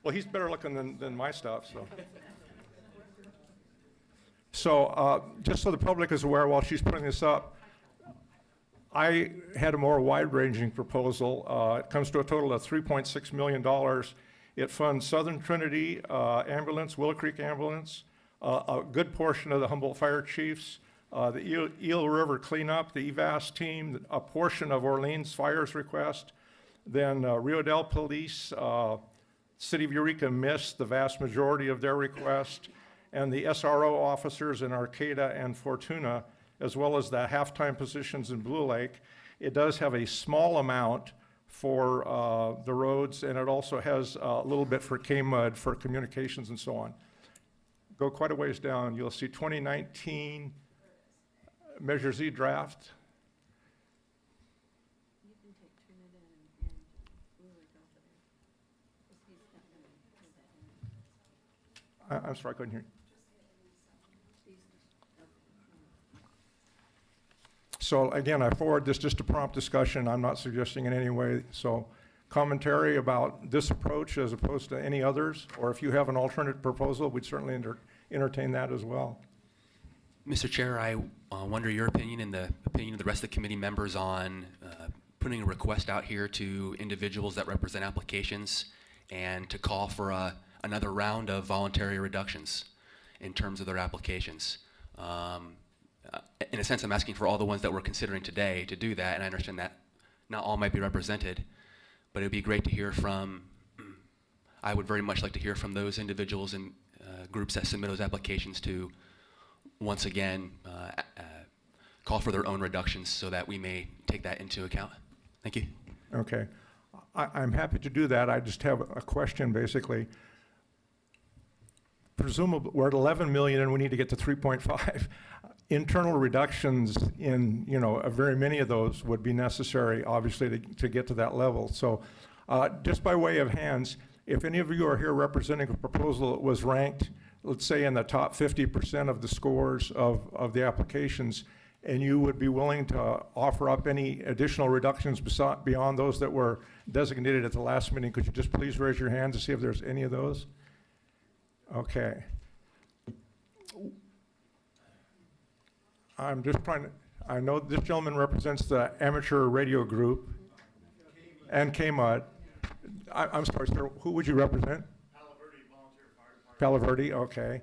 Well, he's better looking than my stuff, so. So just so the public is aware, while she's putting this up, I had a more wide-ranging proposal. It comes to a total of $3.6 million. It funds Southern Trinity Ambulance, Willow Creek Ambulance, a good portion of the Humboldt Fire Chiefs, the Eel River Cleanup, the EVAS team, a portion of Orleans Fire's request, then Rio Del Police, City of Eureka missed the vast majority of their request, and the SRO officers in Arcata and Fortuna, as well as the halftime positions in Blue Lake. It does have a small amount for the roads, and it also has a little bit for K-Mud for communications and so on. Go quite a ways down, you'll see 2019 Measure Z draft. I'm sorry, I couldn't hear you. So again, I forward this just to prompt discussion. I'm not suggesting in any way. So commentary about this approach as opposed to any others, or if you have an alternate proposal, we'd certainly entertain that as well. Mr. Chair, I wonder your opinion and the opinion of the rest of the committee members on putting a request out here to individuals that represent applications and to call for another round of voluntary reductions in terms of their applications. In a sense, I'm asking for all the ones that we're considering today to do that, and I understand that not all might be represented, but it would be great to hear from, I would very much like to hear from those individuals and groups that submit those applications to, once again, call for their own reductions so that we may take that into account. Thank you. Okay. I'm happy to do that. I just have a question, basically. Presumably, we're at 11 million and we need to get to 3.5. Internal reductions in, very many of those would be necessary, obviously, to get to that level. So just by way of hands, if any of you are here representing a proposal that was ranked, let's say in the top 50% of the scores of the applications, and you would be willing to offer up any additional reductions beyond those that were designated at the last meeting, could you just please raise your hand to see if there's any of those? Okay. I'm just trying to, I know this gentleman represents the amateur radio group and K-Mud. I'm sorry, sir, who would you represent? Palo Verde Volunteer Fire Department. Palo Verde, okay.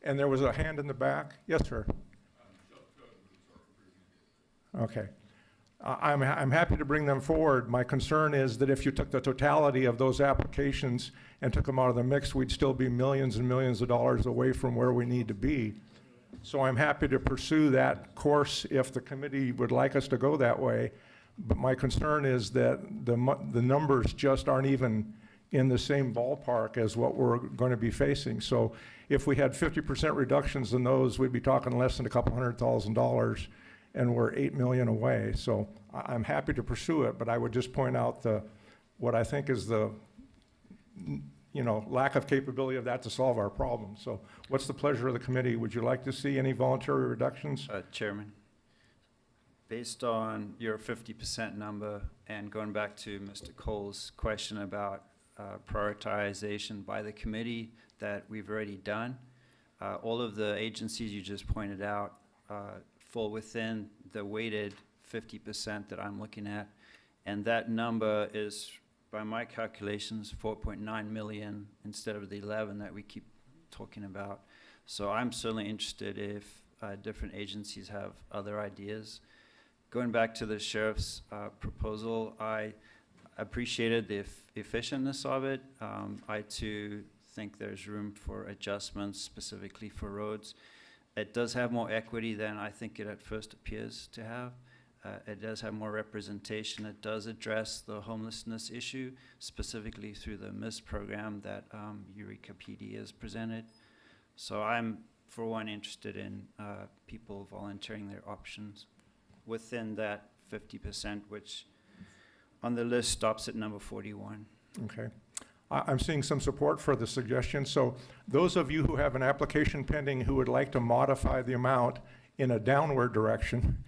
And there was a hand in the back? Yes, sir. Okay. I'm happy to bring them forward. My concern is that if you took the totality of those applications and took them out of the mix, we'd still be millions and millions of dollars away from where we need to be. So I'm happy to pursue that course if the committee would like us to go that way. But my concern is that the numbers just aren't even in the same ballpark as what we're going to be facing. So if we had 50% reductions in those, we'd be talking less than a couple $100,000, and we're 8 million away. So I'm happy to pursue it, but I would just point out what I think is the lack of capability of that to solve our problem. So what's the pleasure of the committee? Would you like to see any voluntary reductions? Chairman, based on your 50% number and going back to Mr. Cole's question about prioritization by the committee that we've already done, all of the agencies you just pointed out fall within the weighted 50% that I'm looking at, and that number is, by my calculations, 4.9 million instead of the 11 that we keep talking about. So I'm certainly interested if different agencies have other ideas. Going back to the sheriff's proposal, I appreciated the efficientness of it. I too think there's room for adjustments specifically for roads. It does have more equity than I think it at first appears to have. It does have more representation. It does address the homelessness issue, specifically through the MIST program that Eureka PD has presented. So I'm, for one, interested in people volunteering their options within that 50%, which on the list stops at number 41. Okay. I'm seeing some support for the suggestion. So those of you who have an application pending who would like to modify the amount in a downward direction,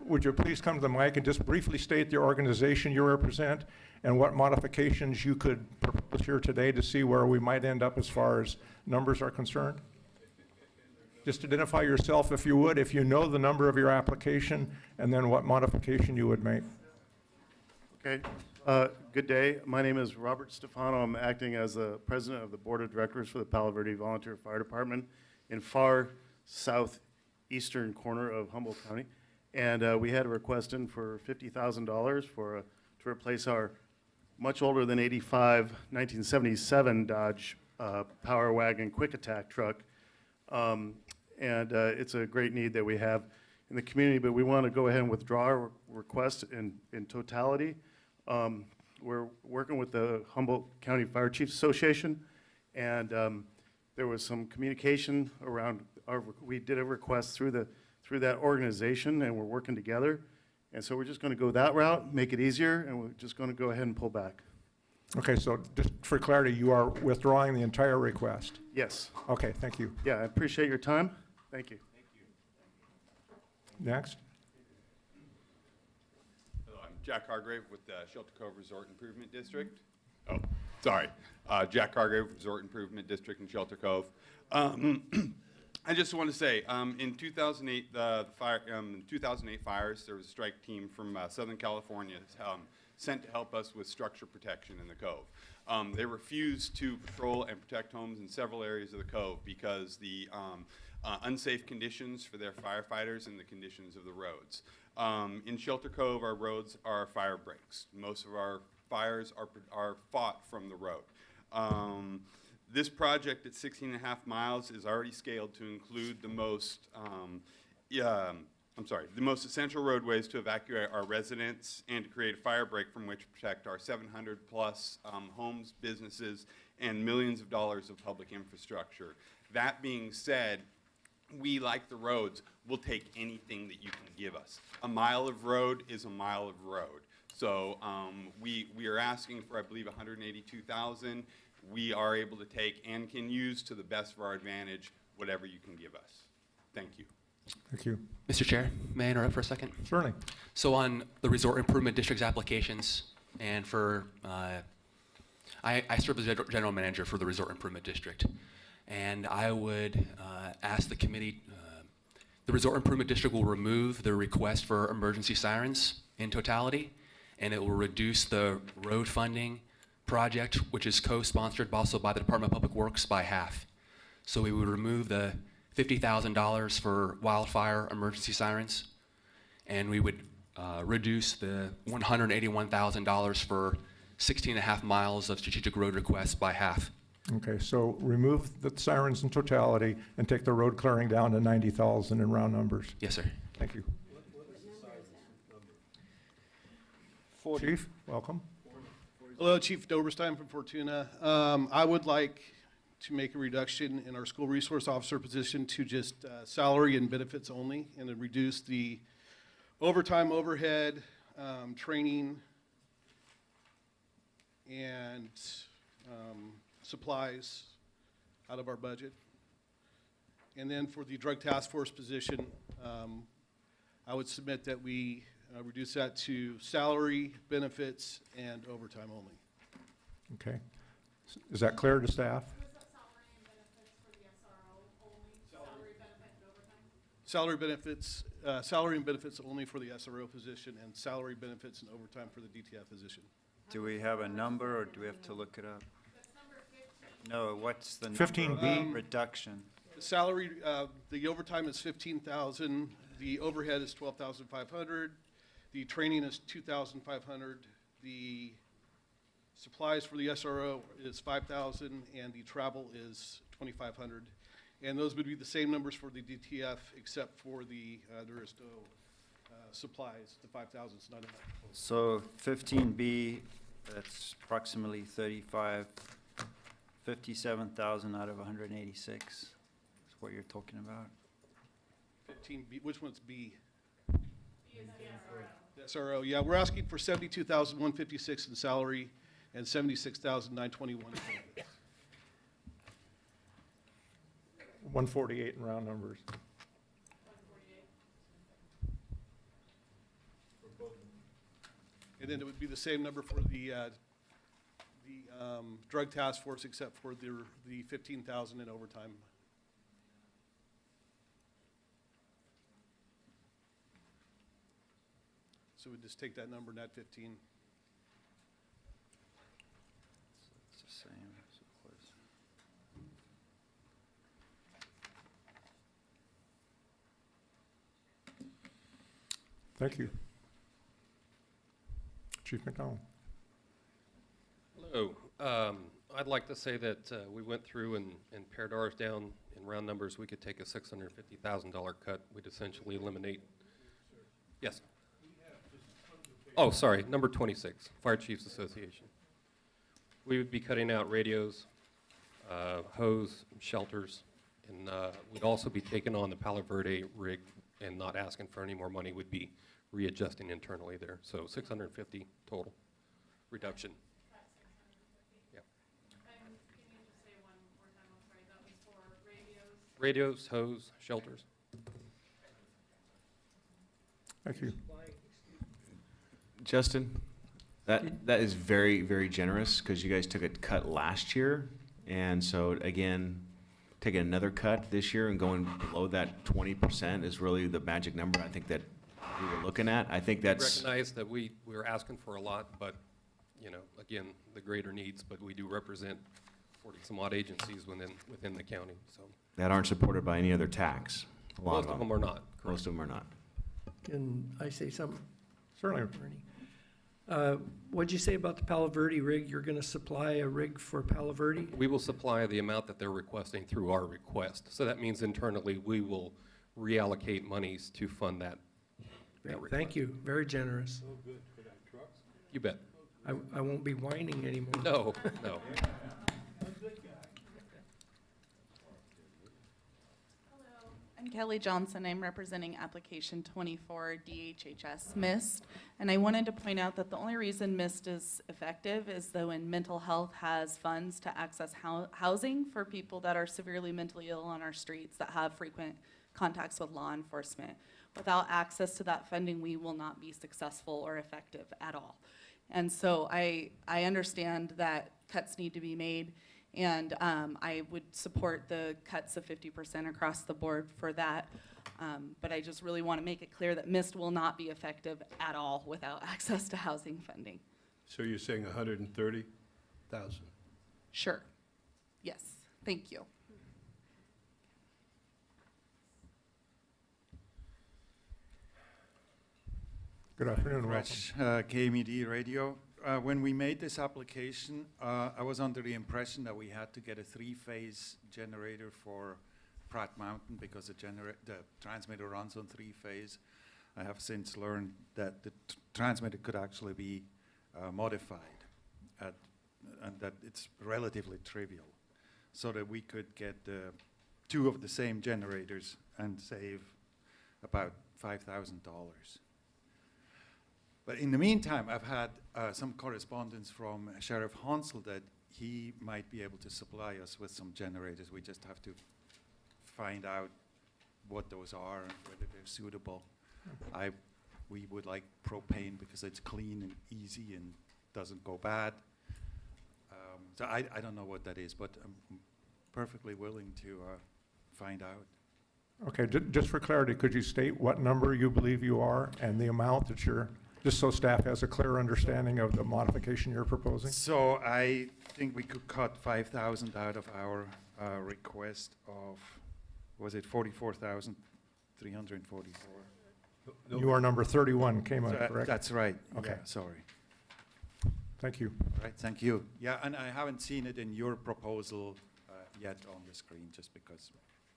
would you please come to the mic and just briefly state the organization you represent and what modifications you could propose here today to see where we might end up as far as numbers are concerned? Just identify yourself if you would, if you know the number of your application, and then what modification you would make. Okay. Good day. My name is Robert Stefano. I'm acting as the president of the board of directors for the Palo Verde Volunteer Fire Department in far southeastern corner of Humboldt County. And we had a request in for $50,000 to replace our much older than 85 1977 Dodge Power Wagon Quick Attack truck. It's a great need that we have in the community, but we want to go ahead and withdraw our request in totality. We're working with the Humboldt County Fire Chiefs Association, and there was some communication around we did a request through that organization, and we're working together. And so we're just going to go that route, make it easier, and we're just going to go ahead and pull back. Okay, so just for clarity, you are withdrawing the entire request? Yes. Okay, thank you. Yeah, I appreciate your time. Thank you. Next. Hello, I'm Jack Hargrave with the Shelter Cove Resort Improvement District. Oh, sorry. Jack Hargrave, Resort Improvement District in Shelter Cove. I just want to say, in 2008, 2008 fires, there was a strike team from Southern California sent to help us with structure protection in the Cove. They refused to patrol and protect homes in several areas of the Cove because the unsafe conditions for their firefighters and the conditions of the roads. In Shelter Cove, our roads are fire breaks. Most of our fires are fought from the road. This project at 16.5 miles is already scaled to include the most the most essential roadways to evacuate our residents and to create a fire break from which to protect our 700 plus homes, businesses, and millions of dollars of public infrastructure. That being said, we, like the roads, will take anything that you can give us. A mile of road is a mile of road. So we are asking for, I believe, $182,000. We are able to take and can use to the best of our advantage whatever you can give us. Thank you. Thank you. Mr. Chair, may I interrupt for a second? Certainly. So on the Resort Improvement District's applications, and for, I serve as general manager for the Resort Improvement District, and I would ask the committee, the Resort Improvement District will remove the request for emergency sirens in totality, and it will reduce the road funding project, which is co-sponsored also by the Department of Public Works, by half. So we would remove the $50,000 for wildfire emergency sirens, and we would reduce the $181,000 for 16.5 miles of strategic road requests by half. Okay, so remove the sirens in totality and take the road clearing down to 90,000 in round numbers. Yes, sir. Thank you. Chief, welcome. Hello, Chief Doberstein from Fortuna. I would like to make a reduction in our school resource officer position to just salary and benefits only, and to reduce the overtime, overhead, training, and supplies out of our budget. And then for the drug task force position, I would submit that we reduce that to salary, benefits, and overtime only. Okay. Is that clear to staff? Salary and benefits only for the SRO position, and salary, benefits, and overtime for the DTF position. Do we have a number, or do we have to look it up? No, what's the number 15B. of reduction? The salary, the overtime is 15,000. The overhead is 12,500. The training is 2,500. The supplies for the SRO is 5,000, and the travel is 2,500. And those would be the same numbers for the DTF, except for the there is no supplies. The 5,000 is not enough. So 15B, that's approximately 57,000 out of 186, is what you're talking about. 15B, which one's B? The SRO, yeah, we're asking for 72,156 in salary and 76,921 in benefits. 148 in round numbers. And then it would be the same number for the drug task force, except for the 15,000 in overtime. So we just take that number and add 15. It's the same as it was. Thank you. Chief McDonald. Hello. I'd like to say that we went through and pared ours down in round numbers. We could take a $650,000 cut. We'd essentially eliminate. Yes. Oh, sorry, number 26, Fire Chiefs Association. We would be cutting out radios, hose, shelters, and we'd also be taking on the Palo Verde rig and not asking for any more money. We'd be readjusting internally there. So 650 total reduction. Yeah. And can you just say one more time, I'm sorry, that was for radios? Radios, hose, shelters. Thank you. Justin, that is very, very generous because you guys took a cut last year. And so again, taking another cut this year and going below that 20% is really the magic number I think that we were looking at. I think that's. Recognize that we were asking for a lot, but, you know, again, the greater needs, but we do represent 40 some odd agencies within the county, so. That aren't supported by any other tax. A lot Most of them are not. Most of them are not. Can I say something? Certainly. Bernie? What'd you say about the Palo Verde rig? You're gonna supply a rig for Palo Verde? We will supply the amount that they're requesting through our request. So that means internally, we will reallocate monies to fund that. Thank you, very generous. So good for that trucks. You bet. I won't be whining anymore. No, no. I'm Kelly Johnson. I'm representing application 24 DHHS MIST. And I wanted to point out that the only reason MIST is effective is though when mental health has funds to access housing for people that are severely mentally ill on our streets that have frequent contacts with law enforcement. Without access to that funding, we will not be successful or effective at all. And so I understand that cuts need to be made. And I would support the cuts of 50% across the board for that. But I just really want to make it clear that MIST will not be effective at all without access to housing funding. So you're saying 130,000? Sure. Yes. Thank you. Good afternoon, welcome. Fresh, KMED Radio. When we made this application, I was under the impression that we had to get a three-phase generator for Pratt Mountain because the transmitter runs on three-phase. I have since learned that the transmitter could actually be modified and that it's relatively trivial, so that we could get two of the same generators and save about $5,000. But in the meantime, I've had some correspondence from Sheriff Hansel that he might be able to supply us with some generators. We just have to find out what those are and whether they're suitable. We would like propane because it's clean and easy and doesn't go bad. So I don't know what that is, but I'm perfectly willing to find out. Okay, just for clarity, could you state what number you believe you are and the amount that you're, just so staff has a clear understanding of the modification you're proposing? So I think we could cut 5,000 out of our request of, was it 44,344? You are number 31, came out, So, correct? That's right. Okay. Yeah, sorry. Thank you. Right, thank you. Yeah, and I haven't seen it in your proposal yet on the screen, just because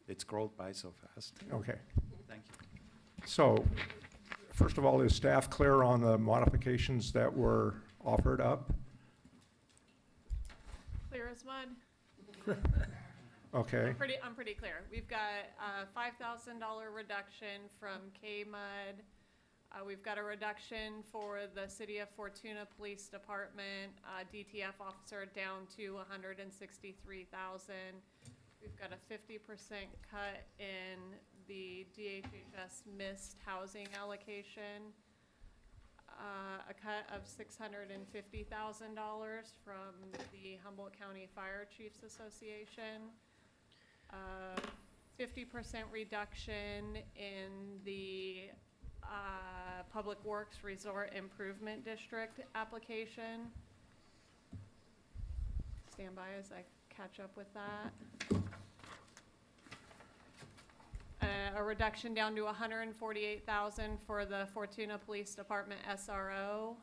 it scrolled by so fast. Okay. Thank you. So, First of all, is staff clear on the modifications that were offered up? Clear as mud. Okay. I'm pretty clear. We've got a $5,000 reduction from K-Mud. We've got a reduction for the City of Fortuna Police Department, DTF officer down to $163,000. We've got a 50% cut in the DHHS missed housing allocation, a cut of $650,000 from the Humboldt County Fire Chiefs Association, 50% reduction in the Public Works Resort Improvement District application. Stand by as I catch up with that. A reduction down to $148,000 for the Fortuna Police Department SRO.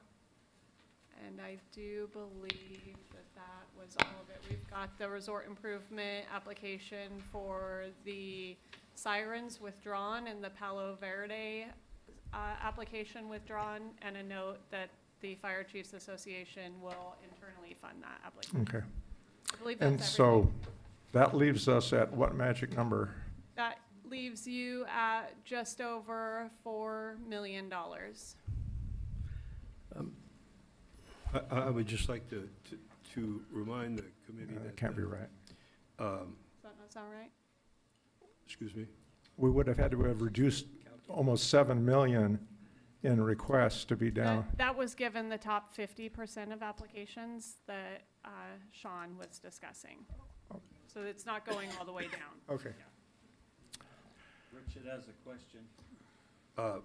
And I do believe that was all of it. We've got the resort improvement application for the sirens withdrawn and the Palo Verde application withdrawn, and a note that the Fire Chiefs Association will internally fund that application. Okay. I believe And that's so everything. that leaves us at what magic number? That leaves you at just over $4 million. I would just like to remind the committee that. That can't be right. Does that not sound right? Excuse me? We would have had to have reduced almost 7 million in requests to be down. That was given the top 50% of applications that Sean was discussing. So it's not going all the way down. Okay. Richard has a question. I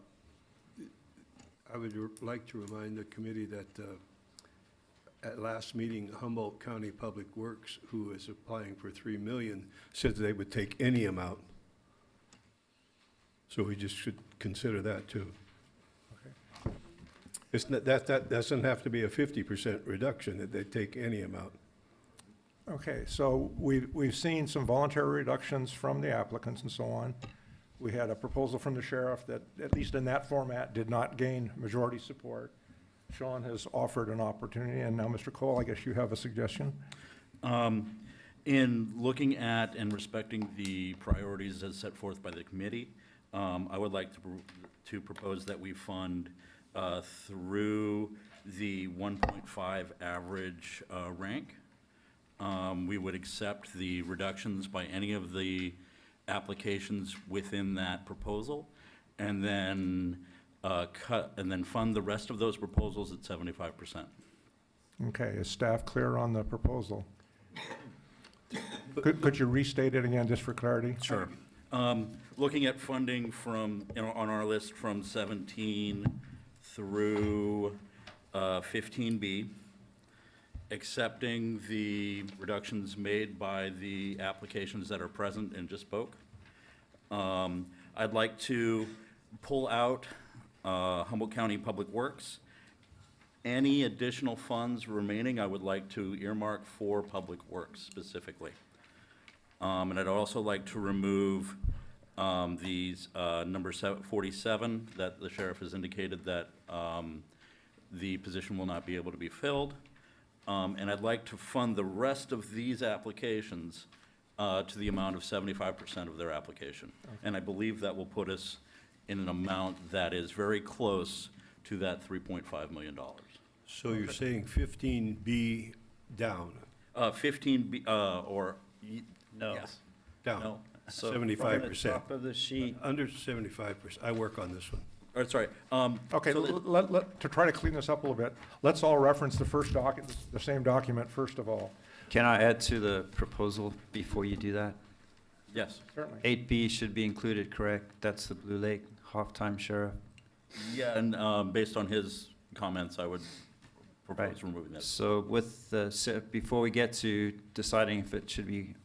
would like to remind the committee that at last meeting, Humboldt County Public Works, who is applying for 3 million, said they would take any amount. So we just should consider that too. It's not, that doesn't have to be a 50% reduction, that they take any amount. Okay, so we've seen some voluntary reductions from the applicants and so on. We had a proposal from the sheriff that, at least in that format, did not gain majority support. Sean has offered an opportunity, and now, Mr. Cole, I guess you have a suggestion? In looking at and respecting the priorities as set forth by the committee, I would like to propose that we fund through the 1.5 average rank. We would accept the reductions by any of the applications within that proposal, and then fund the rest of those proposals at 75%. Okay, is staff clear on the proposal? Could you restate it again, just for clarity? Sure. Looking at funding from, on our list from 17 through 15B, accepting the reductions made by the applications that are present and just spoke. I'd like to pull out Humboldt County Public Works. Any additional funds remaining, I would like to earmark for Public Works specifically. And I'd also like to remove these number 47, that the sheriff has indicated that the position will not be able to be filled. And I'd like to fund the rest of these applications to the amount of 75% of their application. Okay. And I believe that will put us in an amount that is very close to that $3.5 million. So you're saying 15B down? 15B, or, No. yes. Down? No. So 75%. from the top of the sheet, Under 75%. I work on this one. Or, sorry. Okay, so to try to clean this up a little bit, let's all reference the first document, the same document first of all. can I add to the proposal before you do that? Yes. Certainly. 8B should be included, correct? That's the Blue Lake half-time sheriff. Yeah, and based on his comments, I would propose Right. removing that. So with the, before we get to deciding if it should be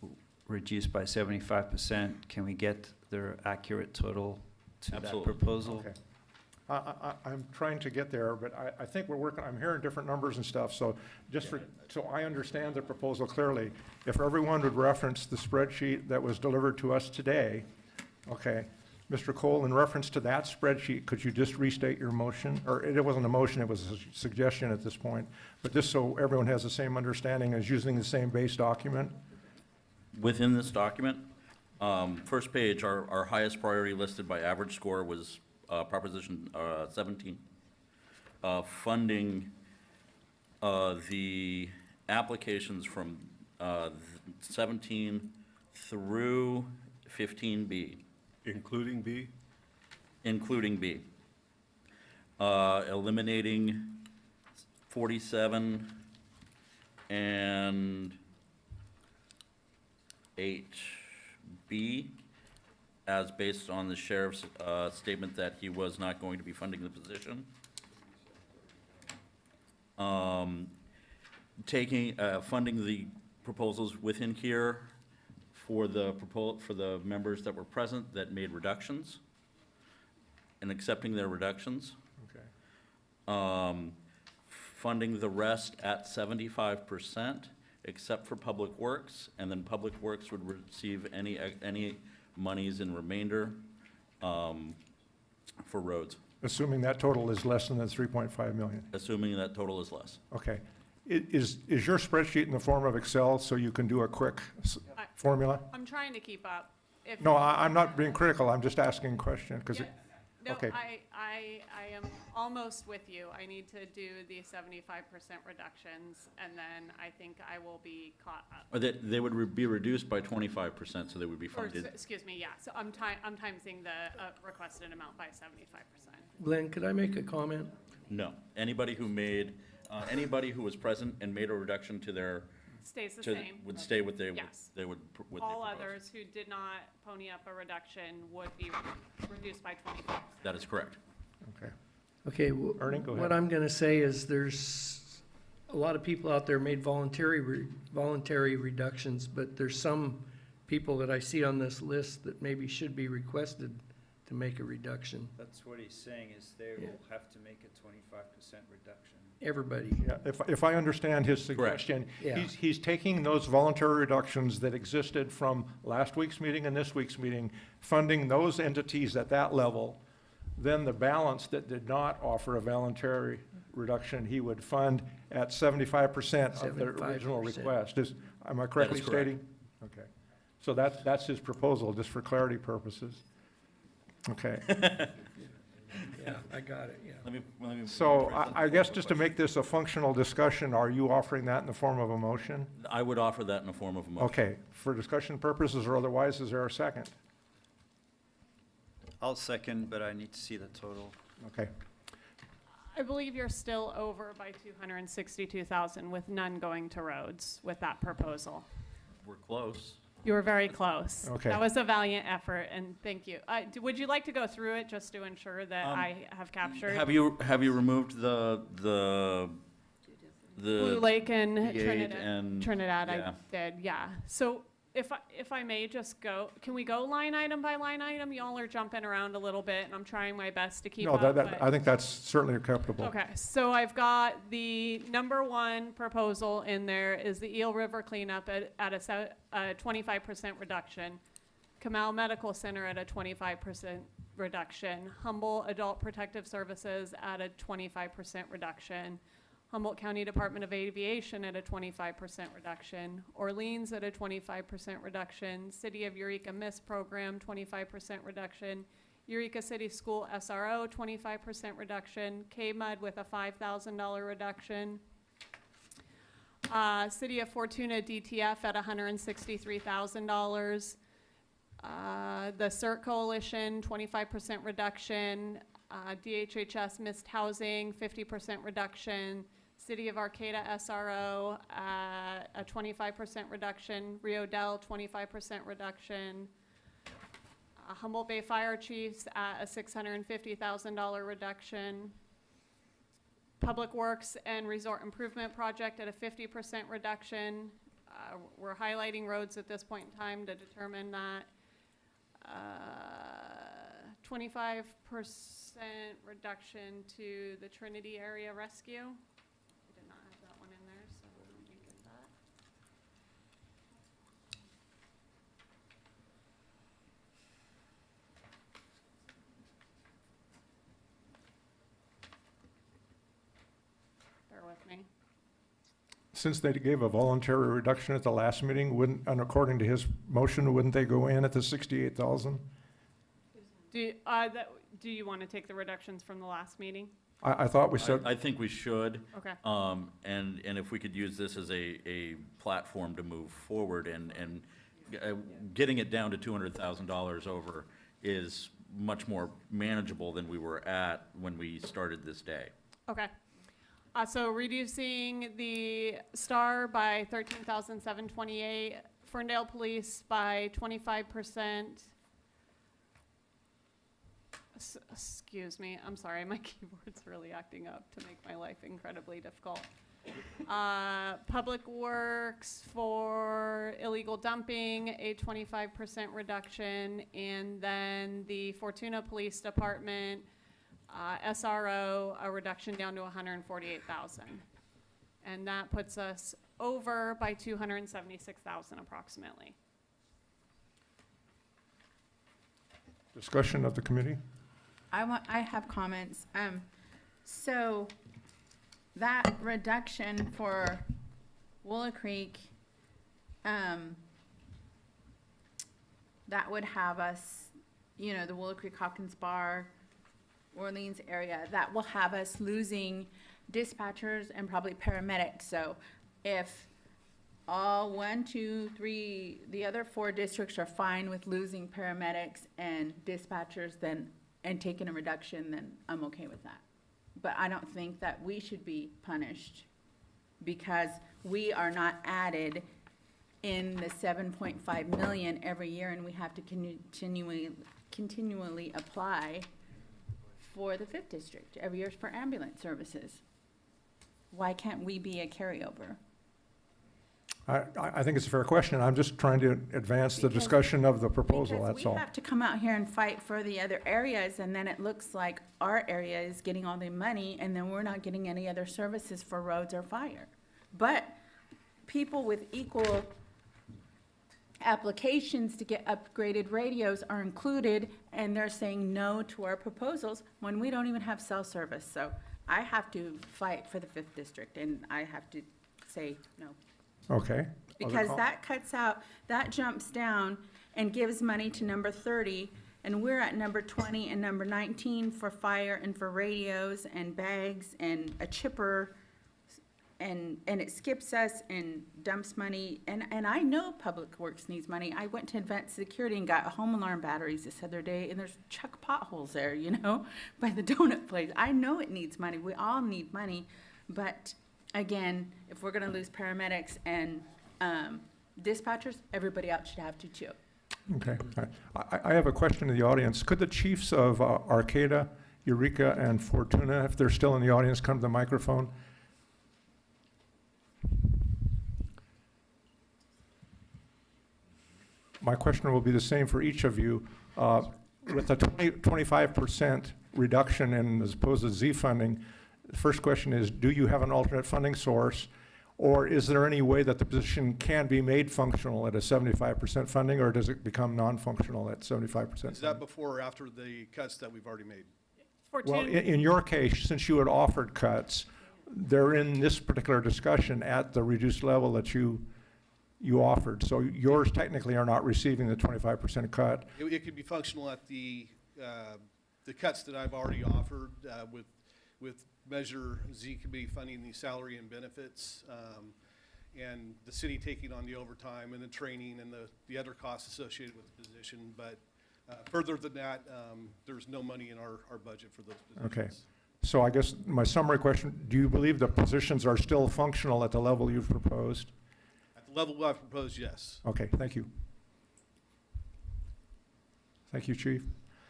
reduced by 75%, can we get their accurate total to that Absolutely. proposal? Okay. I'm trying to get there, but I think we're working, I'm hearing different numbers and stuff, so just for, so I understand the proposal clearly, if everyone would reference the spreadsheet that was delivered to us today, okay, Mr. Cole, in reference to that spreadsheet, could you just restate your motion? Or it wasn't a motion, it was a suggestion at this point, but just so everyone has the same understanding as using the same base document? Within this document, first page, our highest priority listed by average score was Proposition 17. Funding the applications from 17 through 15B. Including B? Including B. Eliminating 47 and 8B as based on the sheriff's statement that he was not going to be funding the position. Funding the proposals within here for the members that were present that made reductions and accepting their reductions. Okay. Funding the rest at 75%, except for Public Works, and then Public Works would receive any monies in remainder for roads. Assuming that total is less than the 3.5 million? Assuming that total is less. Okay. Is your spreadsheet in the form of Excel so you can do a quick formula? I'm trying to keep up. If- No, I'm not being critical, I'm just asking a question, because Yeah. No, okay. I am almost with you. I need to do the 75% reductions, and then I think I will be caught up. Or that they would be reduced by 25%, so they would be Or, funded. excuse me, yeah, so I'm timesing the requested amount by 75%. Glenn, could I make a comment? No. Anybody who was present and made a reduction to their. Stays the to- same. Would stay with they would, Yes. they would, what they All proposed. others who did not pony up a reduction would be reduced by 25%. That is correct. Okay. Okay, Ernie, go what ahead. I'm gonna say is there's a lot of people out there made voluntary reductions, but there's some people that I see on this list that maybe should be requested to make a reduction. That's what he's saying, is they Yeah. will have to make a 25% reduction. Everybody. Yeah, if I understand his Correct. suggestion, Yeah. he's taking those voluntary reductions that existed from last week's meeting and this week's meeting, funding those entities at that level, then the balance that did not offer a voluntary reduction, he would fund at 75% of the original 75%. request. Am I correctly That is correct. stating? Okay. So that's his proposal, just for clarity purposes. Okay. Yeah, I got it, yeah. Let me. So I guess just to make this a functional discussion, are you offering that in the form of a motion? I would offer that in the form of a motion. Okay, for discussion purposes or otherwise, is there a second? I'll second, but I need to see the total. Okay. I believe you're still over by 262,000 with none going to roads with that proposal. We're close. You were very close. Okay. That was a valiant effort, and thank you. Would you like to go through it just to ensure that I have captured? Have you removed the Blue Lake and V8 Trinidad. and- Trinidad, yeah. I did, yeah. So if I may just go, can we go line item by line item? Y'all are jumping around a little bit, and I'm trying my best to keep No, up. that, I think that's certainly acceptable. Okay, so I've got the number one proposal in there is the Eel River cleanup at a 25% reduction. Kamal Medical Center at a 25% reduction. Humboldt Adult Protective Services at a 25% reduction. Humboldt County Department of Aviation at a 25% reduction. Orleans at a 25% reduction. City of Eureka MISS program, 25% reduction. Eureka City School SRO, 25% reduction. KMUD with a $5,000 reduction. City of Fortuna DTF at $163,000. The CERT Coalition, 25% reduction. DHHS missed housing, 50% reduction. City of Arcata SRO, a 25% reduction. Rio Del, 25% reduction. Humboldt Bay Fire Chiefs at a $650,000 reduction. Public Works and Resort Improvement Project at a 50% reduction. We're highlighting roads at this point in time to determine that. 25% reduction to the Trinity Area Rescue. I did not have that one in there, so let me get that. me. Since they gave a voluntary reduction at the last meeting, wouldn't, and according to his motion, wouldn't they go in at the 68,000? Do you want to take the reductions from the last meeting? I thought we said, I think we should. Okay. And if we could use this as a platform to move forward and getting it down to $200,000 over is much more manageable than we were at when we started this day. Okay. So reducing the STAR by 13,728, Ferndale Police by 25%. Excuse me, I'm sorry, my keyboard's really acting up to make my life incredibly difficult. Public Works for illegal dumping, a 25% reduction, and then the Fortuna Police Department, SRO, a reduction down to 148,000. And that puts us over by 276,000 approximately. discussion of the committee? I have comments. So that reduction for Willow Creek, that would have us, you know, the Willow Creek Hawkins Bar, Orleans area, that will have us losing dispatchers and probably paramedics. So if all 1, 2, 3, the other 4 districts are fine with losing paramedics and dispatchers, then, and taking a reduction, then I'm okay with that. But I don't think that we should be punished because we are not added in the 7.5 million every year, and we have to continually apply for the 5th district every year for ambulance services. Why can't we be a carryover? I think it's a fair question. I'm just trying to advance the discussion of the proposal, that's Because all. we have to come out here and fight for the other areas, and then it looks like our area is getting all the money, and then we're not getting any other services for roads or fire. But people with equal applications to get upgraded radios are included, and they're saying no to our proposals when we don't even have cell service. So I have to fight for the 5th district, and I have to say no. Okay. Because that cuts out, that jumps down and gives money to number 30, and we're at number 20 and number 19 for fire and for radios and bags and a chipper, and it skips us and dumps money, and I know Public Works needs money. I went to Advanced Security and got home alarm batteries this other day, and there's chuck potholes there, you know, by the donut place. I know it needs money. We all need money, but again, if we're gonna lose paramedics and dispatchers, everybody else should have to too. Okay. I have a question to the audience. Could the chiefs of Arcata, Eureka, and Fortuna, if they're still in the audience, come to the microphone? My question will be the same for each of you. With a 25% reduction in the supposed Z funding, the first question is, do you have an alternate funding source? Or is there any way that the position can be made functional at a 75% funding, or does it become non-functional at 75%? Is that before or after the cuts that we've already made? Well, in your case, since you had offered cuts, they're in this particular discussion at the reduced level that you offered. So yours technically are not receiving the 25% cut. It could be functional at the cuts that I've already offered with Measure Z could be funding the salary and benefits, and the city taking on the overtime and the training and the other costs associated with the position. But further than that, there's no money in our budget for those positions. Okay. So I guess my summary question, do you believe the positions are still functional at the level you've proposed? At the level I've proposed, yes. Okay, thank you. Thank you, Chief.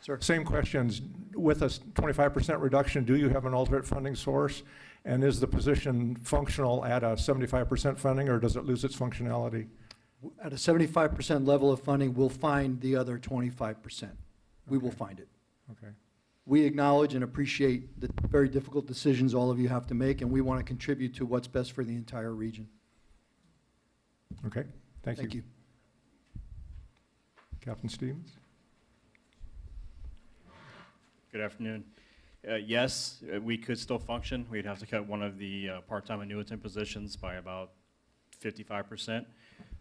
Sir. Same questions. With a 25% reduction, do you have an alternate funding source? And is the position functional at a 75% funding, or does it lose its functionality? At a 75% level of funding, we'll find the other 25%. We will find it. Okay. We acknowledge and appreciate the very difficult decisions all of you have to make, and we want to contribute to what's best for the entire region. Okay, thank you. Thank you. Captain Stevens? Good afternoon. Yes, we could still function. We'd have to cut one of the part-time annuitant positions by about 55%,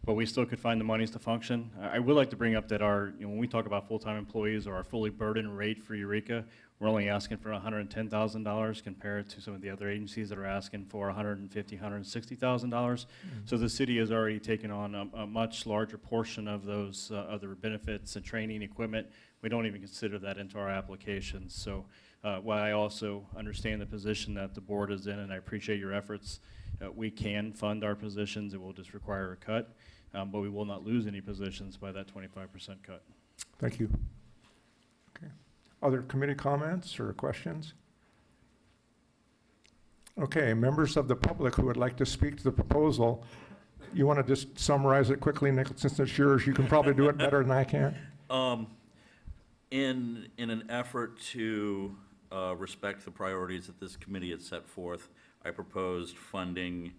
but we still could find the monies to function. I would like to bring up that when we talk about full-time employees or our fully burdened rate for Eureka, we're only asking for $110,000 compared to some of the other agencies that are asking for $150,000, $160,000. So the city has already taken on a much larger portion of those other benefits and training equipment. We don't even consider that into our applications. So while I also understand the position that the board is in, and I appreciate your efforts, we can fund our positions. It will just require a cut, but we will not lose any positions by that 25% cut. Thank you. Okay. Other committee comments or questions? Okay, members of the public who would like to speak to the proposal, you want to just summarize it quickly, Nick, since it's yours? You can probably do it better than I can. In an effort to respect the priorities that this committee has set forth, I proposed funding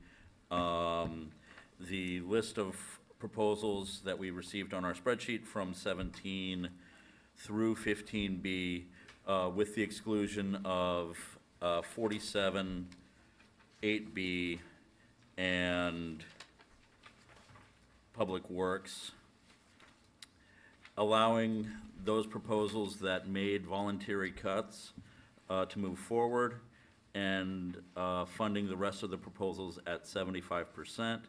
the list of proposals that we received on our spreadsheet from 17 through 15B, with the exclusion of 47, 8B, and Public Works, allowing those proposals that made voluntary cuts to move forward, and funding the rest of the proposals at 75%,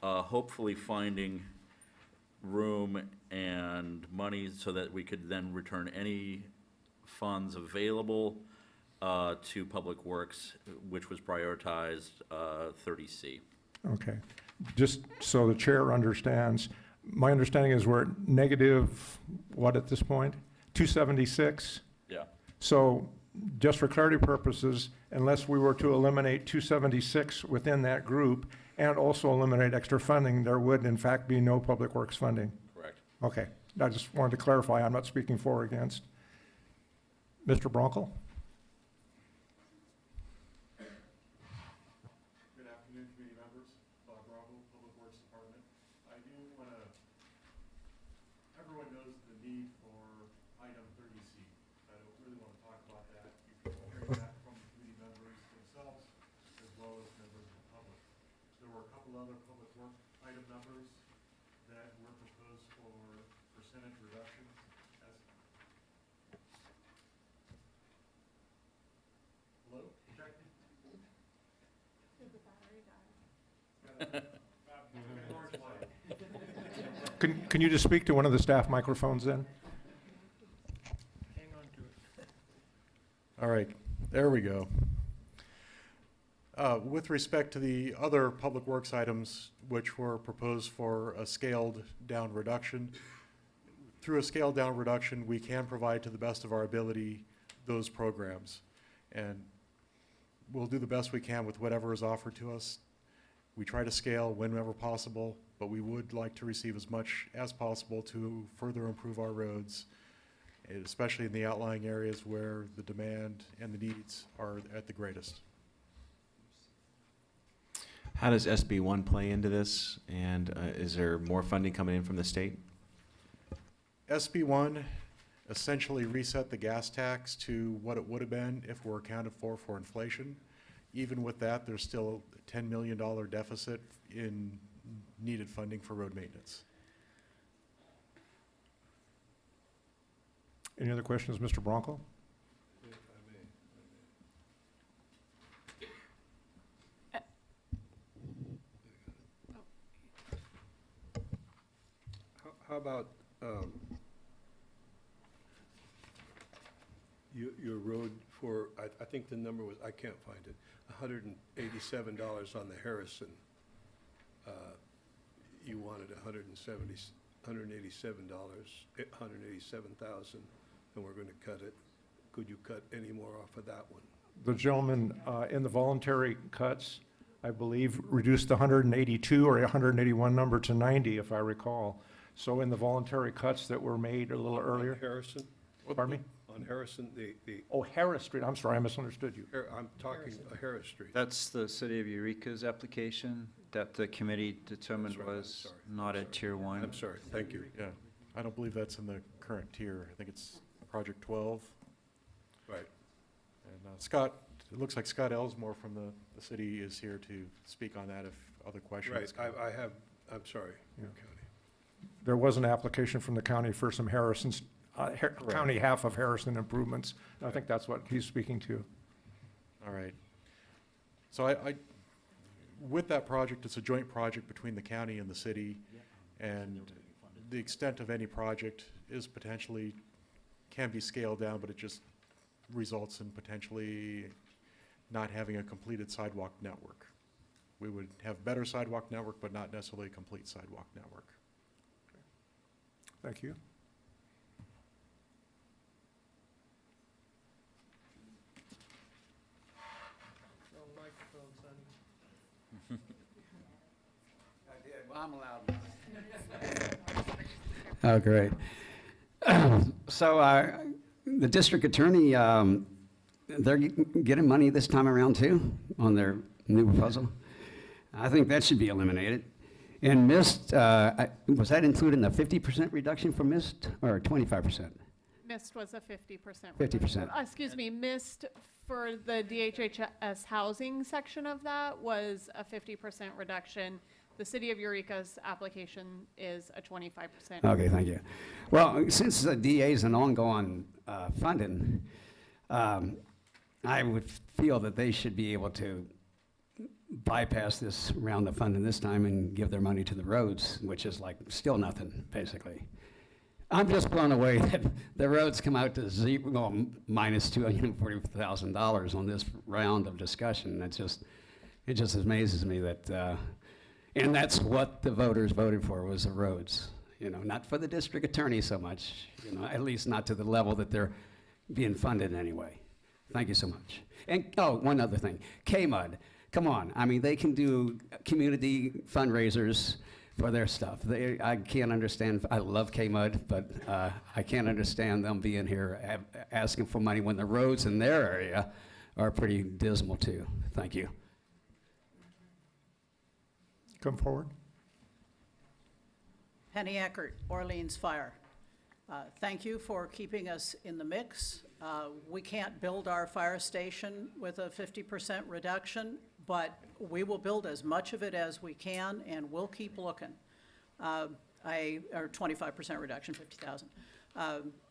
hopefully finding room and money so that we could then return any funds available to Public Works, which was prioritized 30C. Okay. Just so the chair understands, my understanding is we're at negative, what at this point? 276? Yeah. So just for clarity purposes, unless we were to eliminate 276 within that group and also eliminate extra funding, there would in fact be no Public Works funding. Correct. Okay. I just wanted to clarify. I'm not speaking for or against. Mr. Bronco? Good afternoon, committee members. Bob Bravo, Public Works Department. I do want to, everyone knows the need for item 30C. I don't really want to talk about that. You can hear that from committee members themselves as well as members of the public. There were a couple other Public Works item numbers that were proposed for percentage reduction. Hello? Check. Can you just speak to one of the staff microphones then? Hang on to it. All right, there we go. With respect to the other Public Works items which were proposed for a scaled down reduction, through a scaled down reduction, we can provide to the best of our ability those programs. And we'll do the best we can with whatever is offered to us. We try to scale whenever possible, but we would like to receive as much as possible to further improve our roads, especially in the outlying areas where the demand and the needs are at the greatest. How does SB 1 play into this? And is there more funding coming in from the state? SB 1 essentially reset the gas tax to what it would have been if we're accounted for inflation. Even with that, there's still a $10 million deficit in needed funding for road maintenance. Any other questions, Mr. Bronco? How about your road for, I think the number was, I can't find it, $187 on the Harrison. You wanted $187, 187,000, and we're going to cut it. Could you cut any more off of that one? The gentleman in the voluntary cuts, I believe, reduced the 182 or 181 number to 90, if I recall. So in the voluntary cuts that were made a little earlier. Harrison? Pardon me? On Harrison, Oh, Harris Street. I'm sorry, I misunderstood you. I'm talking Harris Street. That's the City of Eureka's application that the committee determined was not at Tier 1. I'm sorry, thank you. Yeah, I don't believe that's in the current tier. I think it's Project 12. Right. And Scott, it looks like Scott Ellsmore from the city is here to speak on that if other questions. Right, I have, I'm sorry, Yeah. County. There was an application from the county for some Harrison's, county half of Harrison improvements. I think that's what he's speaking to. All right. So with that project, it's a joint project between the county and the city, and the extent of any project is potentially, can be scaled down, but it just results in potentially not having a completed sidewalk network. We would have better sidewalk network, but not necessarily a complete sidewalk network. Thank you. I'm allowed. Oh, great. So the district attorney, they're getting money this time around too on their new proposal. I think that should be eliminated. And mist, was that included in the 50% reduction for mist or 25%? Missed was a 50%. 50%. Excuse me, missed for the DHHS housing section of that was a 50% reduction. The City of Eureka's application is a 25%. Okay, thank you. Well, since the DA is an ongoing funding, I would feel that they should be able to bypass this round of funding this time and give their money to the roads, which is like still nothing, basically. I'm just blown away that the roads come out to zero, well, minus $240,000 on this round of discussion. It just amazes me that, and that's what the voters voted for, was the roads. You know, not for the district attorney so much, you know, at least not to the level that they're being funded anyway. Thank you so much. And, oh, one other thing, KMUD, come on. I mean, they can do community fundraisers for their stuff. I can't understand, I love KMUD, but I can't understand them being here asking for money when the roads in their area are pretty dismal too. Thank you. Come forward. Penny Eckert, Orleans Fire. Thank you for keeping us in the mix. We can't build our fire station with a 50% reduction, but we will build as much of it as we can, and we'll keep looking. Or 25% reduction, 50,000.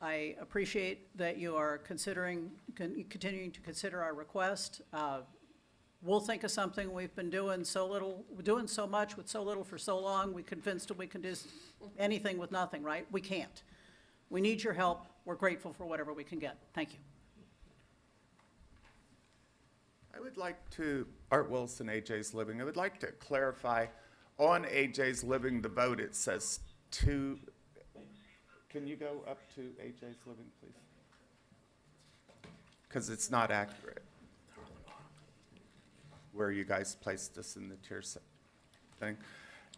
I appreciate that you are continuing to consider our request. We'll think of something. We've been doing so much with so little for so long. We convinced them we can do anything with nothing, right? We can't. We need your help. We're grateful for whatever we can get. Thank you. I would like to, Art Wilson, AJ's Living, I would like to clarify, on AJ's Living, the vote, it says two, can you go up to AJ's Living, please? Because it's not accurate, where you guys placed us in the tier thing.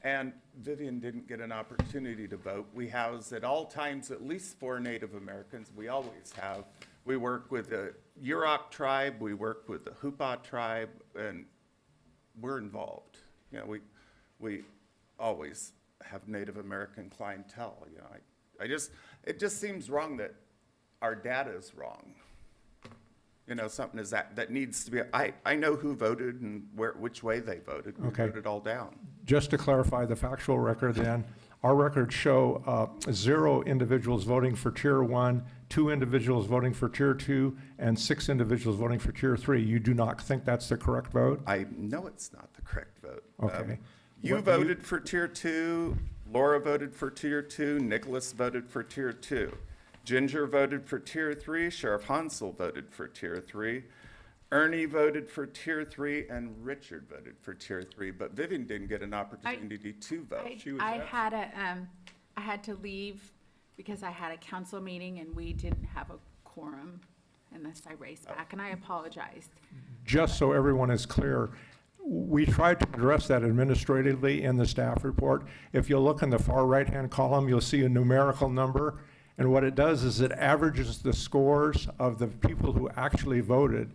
And Vivian didn't get an opportunity to vote. We house at all times at least 4 Native Americans. We always have. We work with the Yurok tribe, we work with the Hupa tribe, and we're involved. You know, we always have Native American clientele. You know, it just seems wrong that our data is wrong. You know, something is that needs to be, I know who voted and which way they voted. We Okay. voted all down. Just to clarify the factual record then, our records show 0 individuals voting for Tier 1, 2 individuals voting for Tier 2, and 6 individuals voting for Tier 3. You do not think that's the correct vote? I know it's not the correct vote. Okay. You voted for Tier 2, Laura voted for Tier 2, Nicholas voted for Tier 2. Ginger voted for Tier 3, Sheriff Hansel voted for Tier 3, Ernie voted for Tier 3, and Richard voted for Tier 3, but Vivian didn't get an opportunity to vote. I had to leave because I had a council meeting and we didn't have a quorum, and thus I raced back, and I apologized. Just so everyone is clear, we tried to address that administratively in the staff report. If you look in the far right-hand column, you'll see a numerical number. And what it does is it averages the scores of the people who actually voted.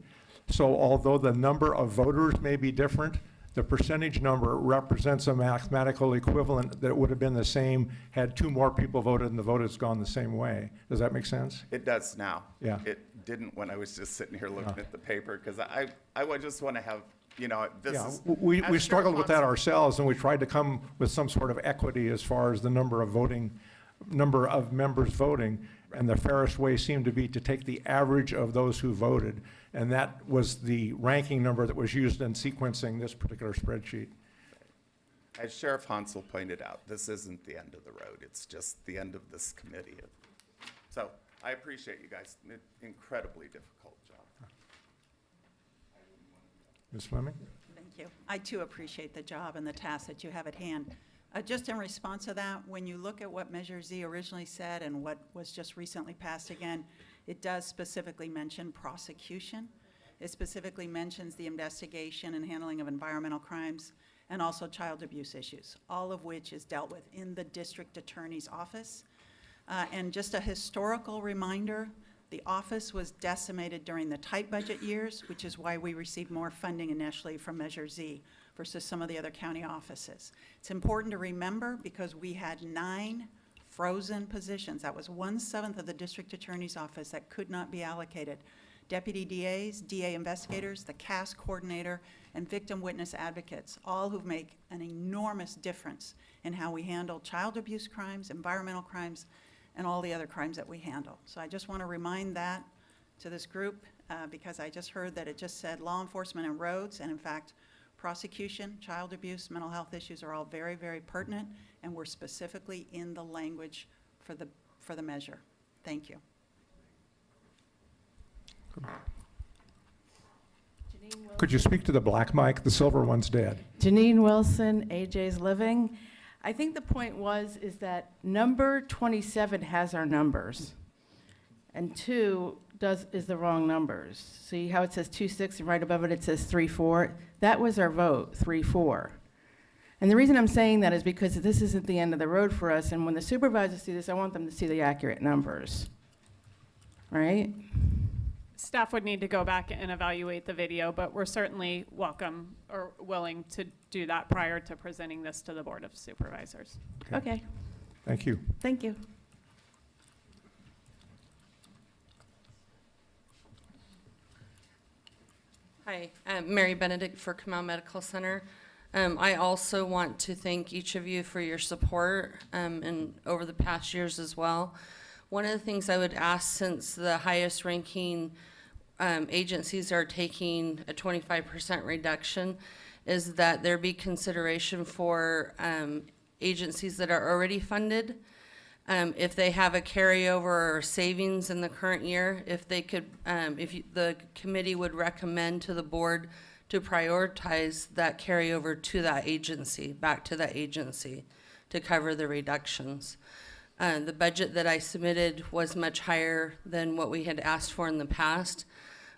So although the number of voters may be different, the percentage number represents a mathematical equivalent that would have been the same had 2 more people voted and the vote has gone the same way. Does that make sense? It does now. Yeah. It didn't when I was just sitting here looking at the paper, because I would just want to have, you know, this Yeah, is. we as struggled with that Sheriff ourselves, and we tried to come with some sort of equity as far as the number of members voting, and the fairest way seemed to be to take the average of those who voted, and that was the ranking number that was used in sequencing this particular spreadsheet. As Sheriff Hansel pointed out, this isn't the end of the road. It's just the end of this committee. So I appreciate you guys. Incredibly difficult job. Ms. Fleming? Thank you. I too appreciate the job and the task that you have at hand. Just in response to that, when you look at what Measure Z originally said and what was just recently passed again, it does specifically mention prosecution. It specifically mentions the investigation and handling of environmental crimes and also child abuse issues, all of which is dealt with in the district attorney's office. And just a historical reminder, the office was decimated during the tight budget years, which is why we received more funding initially from Measure Z versus some of the other county offices. It's important to remember because we had 9 frozen positions. That was 1/7 of the district attorney's office that could not be allocated. Deputy DAs, DA investigators, the CAS coordinator, and victim witness advocates, all who make an enormous difference in how we handle child abuse crimes, environmental crimes, and all the other crimes that we handle. So I just want to remind that to this group because I just heard that it just said law enforcement and roads, and in fact, prosecution, child abuse, mental health issues are all very, very pertinent, and we're specifically in the language for the measure. Thank you. Could you speak to the black mic? The silver one's dead. Janine Wilson, AJ's Living. I think the point is that number 27 has our numbers, and 2 is the wrong numbers. See how it says 2-6, and right above it, it says 3-4? That was our vote, 3-4. And the reason I'm saying that is because this isn't the end of the road for us, and when the supervisors see this, I want them to see the accurate numbers, right? Staff would need to go back and evaluate the video, but we're certainly welcome or willing to do that prior to presenting this to the Board of Supervisors. Okay. Thank you. Thank you. Hi, I'm Mary Benedict for Kamau Medical Center. I also want to thank each of you for your support and over the past years as well. One of the things I would ask, since the highest ranking agencies are taking a 25% reduction, is that there be consideration for agencies that are already funded. If they have a carryover or savings in the current year, if they could, the committee would recommend to the board to prioritize that carryover to that agency, back to that agency, to cover the reductions. The budget that I submitted was much higher than what we had asked for in the past,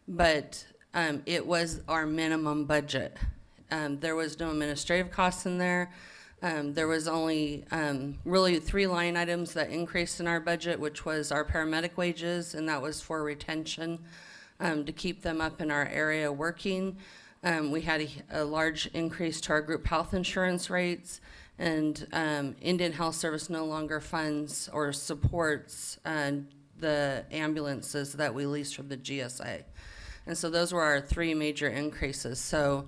but it was our minimum budget. There was no administrative costs in there. There was only really 3 line items that increased in our budget, which was our paramedic wages, and that was for retention, to keep them up in our area working. We had a large increase to our group health insurance rates, and Indian Health Service no longer funds or supports the ambulances that we leased from the GSA. And so those were our 3 major increases. So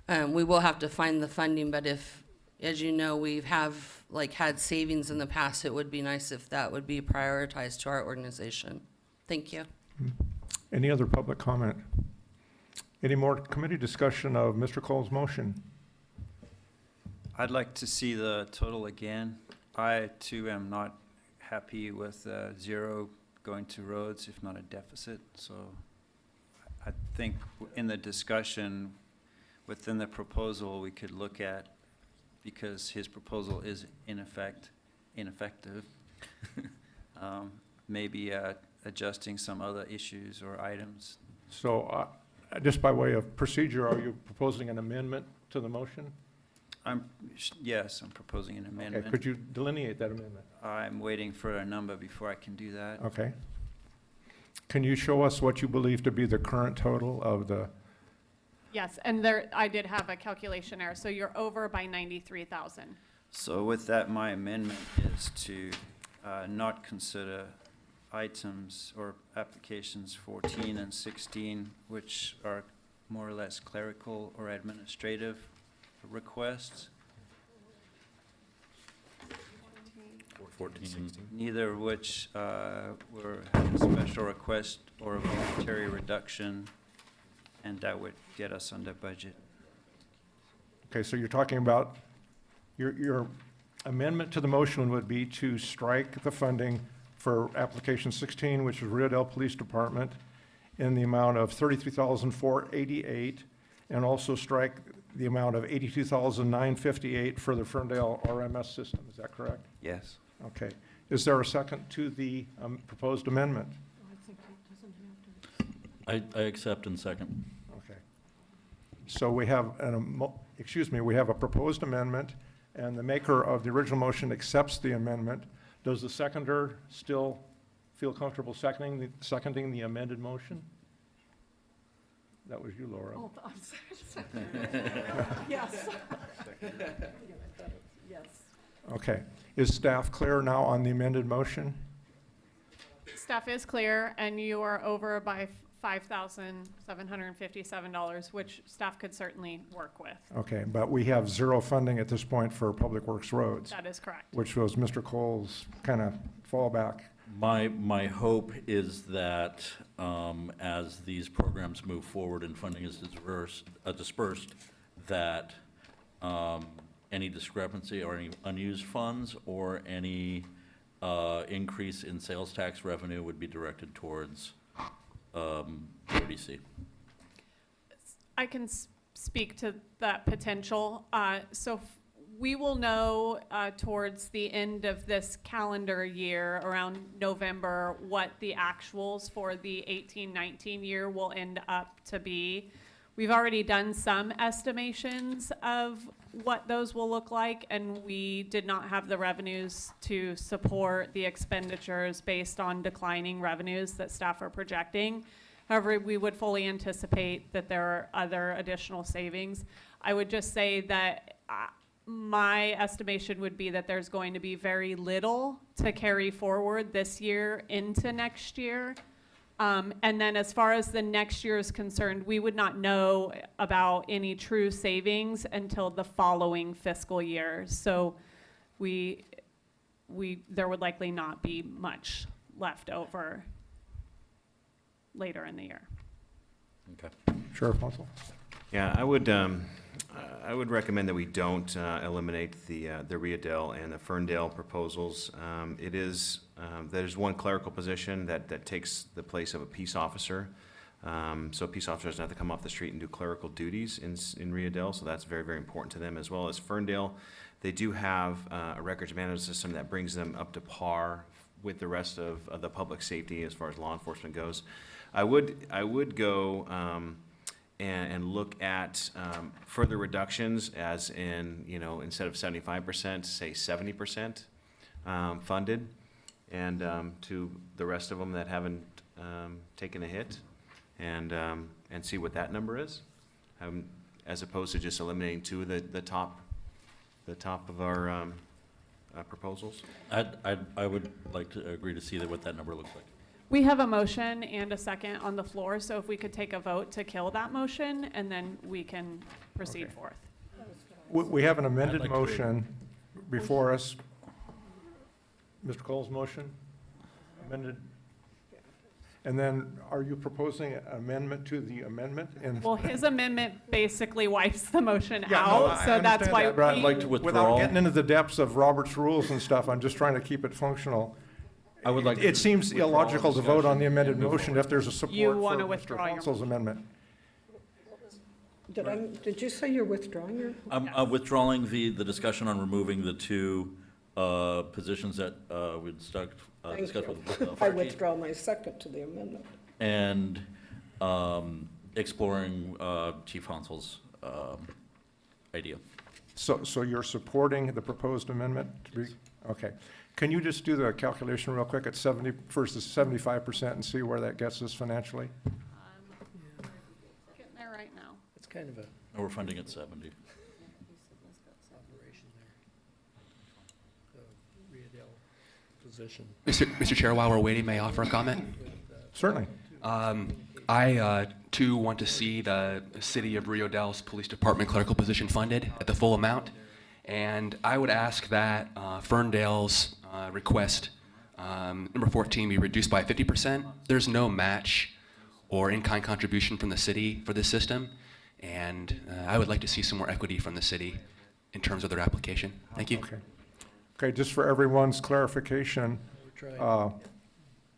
we will have to find the funding, but if, as you know, we have had savings in the past, it would be nice if that would be prioritized to our organization. Thank you. Any other public comment? Any more committee discussion of Mr. Cole's motion? I'd like to see the total again. I too am not happy with 0 going to roads, if not a deficit. So I think in the discussion within the proposal, we could look at, because his proposal is ineffective, maybe adjusting some other issues or items. So just by way of procedure, are you proposing an amendment to the motion? Yes, I'm proposing an amendment. Okay, could you delineate that amendment? I'm waiting for a number before I can do that. Okay. Can you show us what you believe to be the current total of the Yes, and there, I did have a calculation error, so you're over by 93,000. So with that, my amendment is to not consider items or applications 14 and 16, which are more or less clerical or administrative requests. 14. Neither of which were had a special request or a voluntary reduction, and that would get us under budget. Okay, so you're talking about, your amendment to the motion would be to strike the funding for application 16, which is Rio Dell Police Department, in the amount of $33,488, and also strike the amount of $82,958 for the Ferndale RMS system. Is that correct? Yes. Okay. Is there a second to the proposed amendment? I accept and second. Okay. So we have we have a proposed amendment, and the maker of the original motion accepts the amendment. Does the seconder still feel comfortable seconding the amended motion? That was you, Laura. Oh, I'm sorry. Yes. Yes. Okay. Is staff clear now on the amended motion? Staff is clear, and you are over by $5,757, which staff could certainly work with. Okay, but we have zero funding at this point for Public Works roads. That is correct. Which was Mr. Cole's kind of fallback. My hope is that as these programs move forward and funding is dispersed, that any discrepancy or any unused funds or any increase in sales tax revenue would be directed towards ODC. I can speak to that potential. We will know towards the end of this calendar year, around November, what the actuals for the 18-19 year will end up to be. We've already done some estimations of what those will look like, and we did not have the revenues to support the expenditures based on declining revenues that staff are projecting. However, we would fully anticipate that there are other additional savings. I would just say that my estimation would be that there's going to be very little to carry forward this year into next year. And then as far as the next year is concerned, we would not know about any true savings until the following fiscal year. So there would likely not be much left over later in the year. Okay. Sheriff Munsell? Yeah, I would recommend that we don't eliminate the Riadell and the Ferndale proposals. There's one clerical position that takes the place of a peace officer. So a peace officer doesn't have to come off the street and do clerical duties in Riadell, so that's very, very important to them, as well as Ferndale. They do have a records management system that brings them up to par with the rest of the public safety as far as law enforcement goes. I would go and look at further reductions, as in, instead of 75%, say 70% funded, and to the rest of them that haven't taken a hit, and see what that number is, as opposed to just eliminating two of the top of our proposals. I would like to agree to see what that number looks like. We have a motion and a second on the floor, so if we could take a vote to kill that motion, and then we can proceed Okay. forth. We have an amended I'd like to- motion before us. Mr. Cole's motion, amended. And then are you proposing an amendment to the amendment? Well, his amendment basically wipes the motion Yeah, no, out, I so that's understand why. that, but I'd like to Without withdraw. getting into the depths of Robert's rules and stuff, I'm just trying to keep it functional. I would like to It seems withdraw illogical to vote on the discussion amended and move motion forward. if there's a support You for wanna Mr. withdraw your Hansel's amendment. Did you say you're withdrawing your? I'm withdrawing the discussion on removing the two positions that we'd discussed with the I fire chief, withdraw my second to the amendment. and exploring Chief Hansel's idea. So you're supporting the proposed amendment? Okay. Can you just do the calculation real quick at 70 versus 75% and see where that gets us financially? Getting there right now. It's kind of a And we're funding at 70. operation there. The Riadel position. Mr. Chair, while we're waiting, may I offer a comment? Certainly. I, too, want to see the City of Rio Del's Police Department clerical position funded at the full amount. And I would ask that Ferndale's request, number 14, be reduced by 50%. There's no match or in-kind contribution from the city for this system. And I would like to see some more equity from the city in terms of their application. Thank you. Okay, just for everyone's clarification,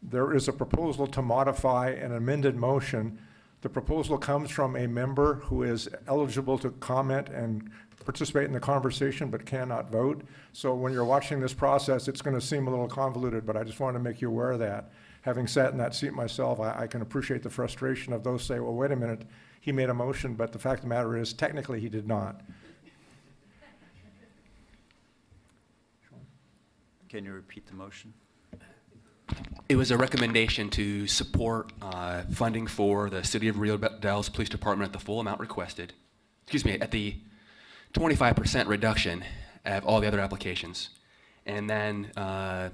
there is a proposal to modify an amended motion. The proposal comes from a member who is eligible to comment and participate in the conversation but cannot vote. So when you're watching this process, it's going to seem a little convoluted, but I just wanted to make you aware of that. Having sat in that seat myself, I can appreciate the frustration of those say, well, wait a minute, he made a motion, but the fact of the matter is technically he did not. Can you repeat the motion? It was a recommendation to support funding for the City of Rio Del's Police Department at the full amount requested. Excuse me, at the 25% reduction of all the other applications. And then that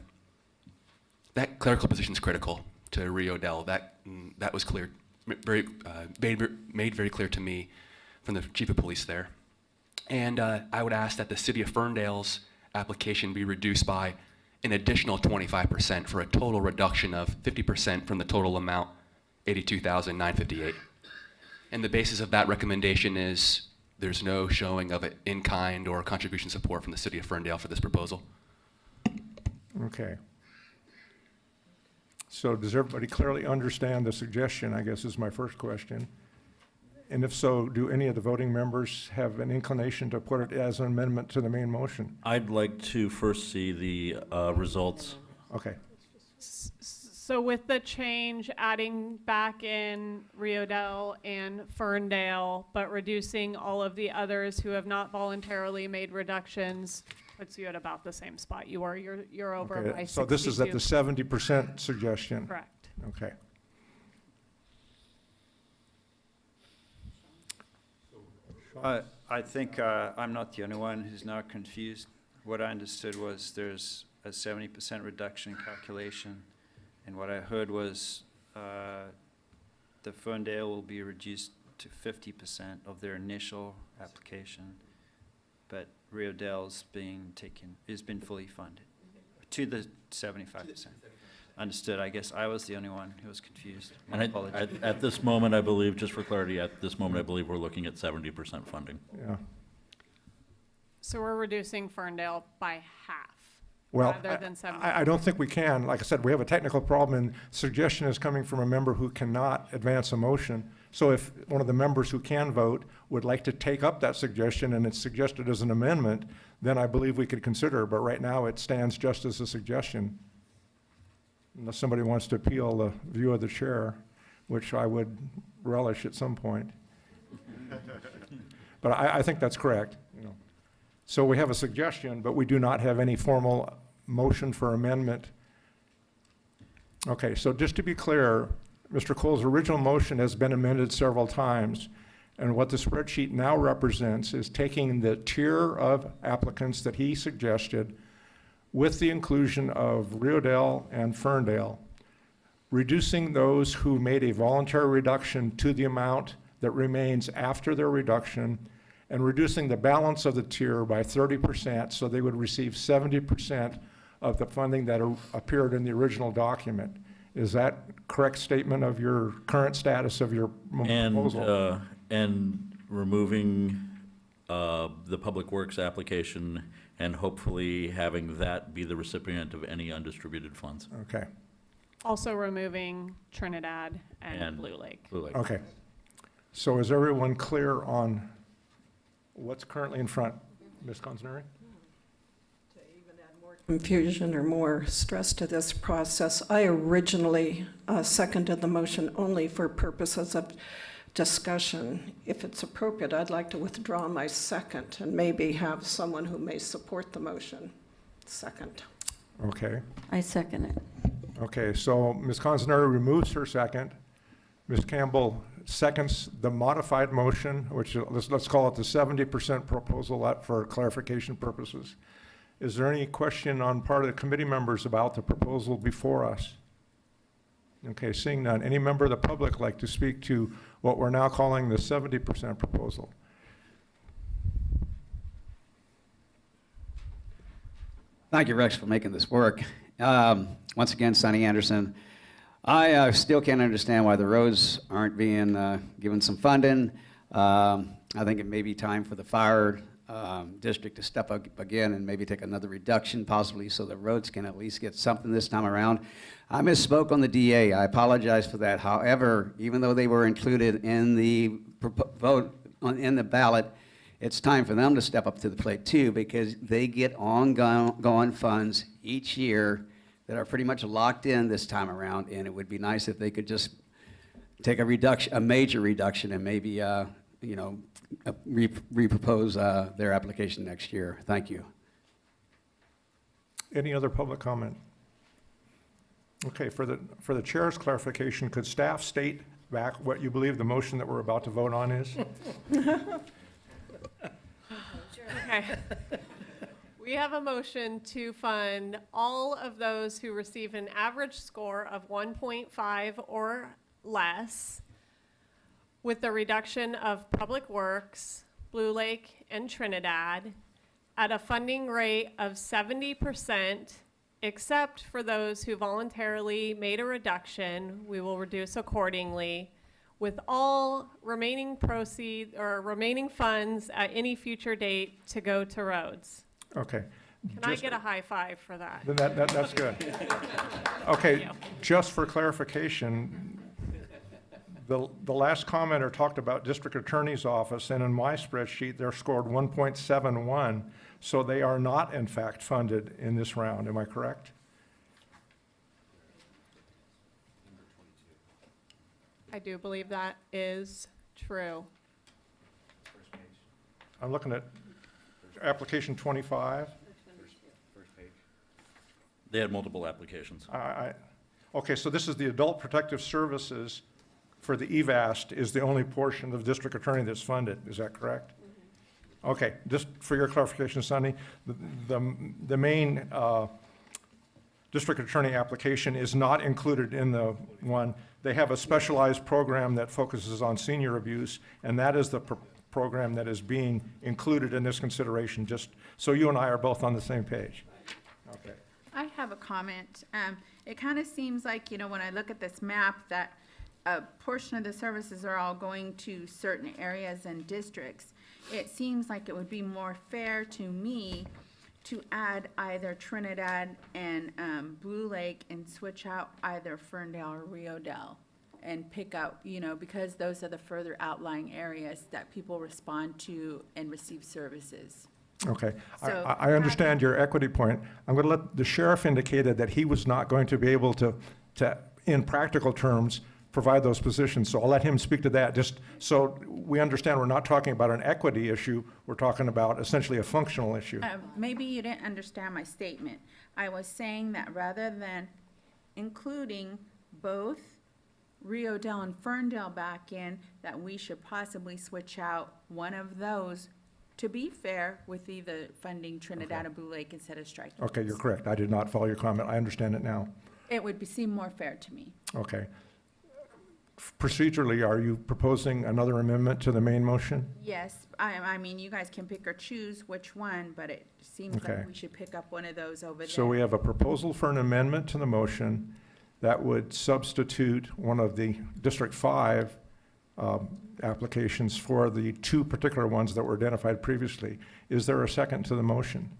clerical position is critical to Rio Del. That was clear, made very clear to me from the chief of police there. And I would ask that the City of Ferndale's application be reduced by an additional 25% for a total reduction of 50% from the total amount, $82,958. And the basis of that recommendation is there's no showing of it in-kind or contribution support from the City of Ferndale for this proposal. Okay. So does everybody clearly understand the suggestion, I guess is my first question. And if so, do any of the voting members have an inclination to put it as an amendment to the main motion? I'd like to first see the results. Okay. So with the change, adding back in Rio Del and Ferndale, but reducing all of the others who have not voluntarily made reductions, puts you at about the same spot you were. You're over Okay, by 62. so this is at the 70% suggestion? Correct. Okay. I think I'm not the only one who's now confused. What I understood was there's a 70% reduction calculation, and what I heard was the Ferndale will be reduced to 50% of their initial application, but Rio Del's has been fully funded to the 75%. Understood. I guess I was the only one who was confused. My And apologies. at this moment, I believe, just for clarity, at this moment, I believe we're looking at 70% funding. Yeah. So we're reducing Ferndale by half, Well, rather than 70. I don't think we can. Like I said, we have a technical problem, and suggestion is coming from a member who cannot advance a motion. So if one of the members who can vote would like to take up that suggestion and it's suggested as an amendment, then I believe we could consider, but right now it stands just as a suggestion. Unless somebody wants to appeal the view of the chair, which I would relish at some point. But I think that's correct, you know. So we have a suggestion, but we do not have any formal motion for amendment. Okay, so just to be clear, Mr. Cole's original motion has been amended several times. And what the spreadsheet now represents is taking the tier of applicants that he suggested with the inclusion of Rio Del and Ferndale, reducing those who made a voluntary reduction to the amount that remains after their reduction, and reducing the balance of the tier by 30%, so they would receive 70% of the funding that appeared in the original document. Is that correct statement of your current status of your proposal? And removing the Public Works application and hopefully having that be the recipient of any undistributed funds. Okay. Also removing Trinidad and Blue Lake. Blue Lake. Okay. So is everyone clear on what's currently in front? Ms. Consneri? Confusion or more stress to this process. I originally seconded the motion only for purposes of discussion. If it's appropriate, I'd like to withdraw my second and maybe have someone who may support the motion second. Okay. I second it. Okay, so Ms. Consneri removes her second. Ms. Campbell seconds the modified motion, which let's call it the 70% proposal for clarification purposes. Is there any question on part of the committee members about the proposal before us? Okay, seeing none. Any member of the public like to speak to what we're now calling the 70% proposal? Thank you, Rex, for making this work. Once again, Sonny Anderson. I still can't understand why the roads aren't being given some funding. I think it may be time for the fire district to step up again and maybe take another reduction possibly so the roads can at least get something this time around. I misspoke on the DA. I apologize for that. However, even though they were included in the vote in the ballot, it's time for them to step up to the plate too, because they get ongoing funds each year that are pretty much locked in this time around, and it would be nice if they could just take a reduction, a major reduction, and maybe re-propose their application next year. Thank you. Any other public comment? Okay, for the chair's clarification, could staff state back what you believe the motion that we're about to vote on is? Okay. We have a motion to fund all of those who receive an average score of 1.5 or less, with the reduction of Public Works, Blue Lake, and Trinidad at a funding rate of 70%, except for those who voluntarily made a reduction. We will reduce accordingly, with all remaining proceeds or remaining funds at any future date to go to roads. Okay. Can I get a high five for that? Then that's good. Okay, just for clarification, the last commenter talked about district attorney's office, and in my spreadsheet, they're scored 1.71, so they are not in fact funded in this round. Am I correct? I do believe that is true. I'm looking at application 25. They had multiple applications. Okay, so this is the Adult Protective Services for the EVAST is the only portion of district attorney that's funded. Is that correct? Mm-hmm. Okay, just for your clarification, Sonny, the main district attorney application is not included in the one. They have a specialized program that focuses on senior abuse, and that is the program that is being included in this consideration, just so you and I are both on the same page. Okay. I have a comment. It kind of seems like, when I look at this map, that a portion of the services are all going to certain areas and districts. It seems like it would be more fair to me to add either Trinidad and Blue Lake and switch out either Ferndale or Rio Dell and pick out, because those are the further outlying areas that people respond to and receive services. Okay, So I understand your equity point. I'm going to let the sheriff indicated that he was not going to be able to, in practical terms, provide those positions. So I'll let him speak to that, just so we understand we're not talking about an equity issue. We're talking about essentially a functional issue. Maybe you didn't understand my statement. I was saying that rather than including both Rio Dell and Ferndale back in, that we should possibly switch out one of those to be fair with either funding Trinidad or Blue Lake instead of striking. Okay, you're correct. I did not follow your comment. I understand it now. It would seem more fair to me. Okay. Procedurally, are you proposing another amendment to the main motion? Yes, I mean, you guys can pick or choose which one, but it seems Okay. like we should pick up one of those over there. So we have a proposal for an amendment to the motion that would substitute one of the District 5 applications for the two particular ones that were identified previously. Is there a second to the motion?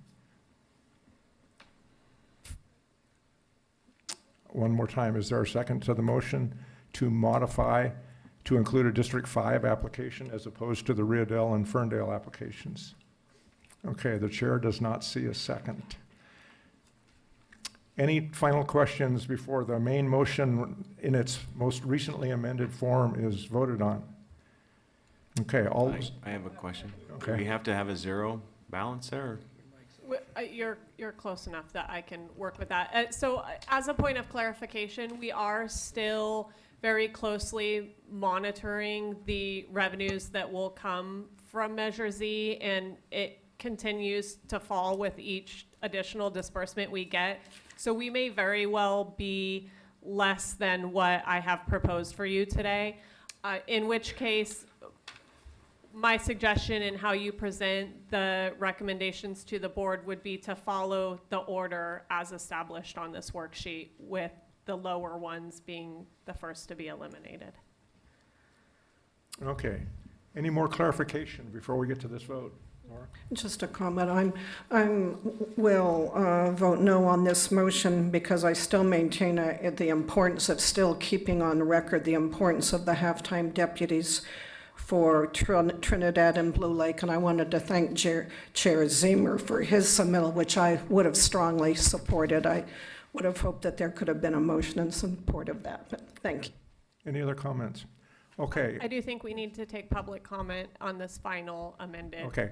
One more time, is there a second to the motion to modify, to include a District 5 application as opposed to the Rio Dell and Ferndale applications? Okay, the chair does not see a second. Any final questions before the main motion in its most recently amended form is voted on? Okay, I have a question. Okay. Do we have to have a zero balance there? You're close enough that I can work with that. So as a point of clarification, we are still very closely monitoring the revenues that will come from Measure Z, and it continues to fall with each additional disbursement we get. So we may very well be less than what I have proposed for you today, in which case, my suggestion in how you present the recommendations to the board would be to follow the order as established on this worksheet, with the lower ones being the first to be eliminated. Okay. Any more clarification before we get to this vote? Laura? Just a comment. Will vote no on this motion because I still maintain the importance of still keeping on record the importance of the halftime deputies for Trinidad and Blue Lake. And I wanted to thank Chair Zemer for his submittal, which I would have strongly supported. I would have hoped that there could have been a motion in support of that, but thank you. Any other comments? Okay. I do think we need to take public comment on this final amended Okay.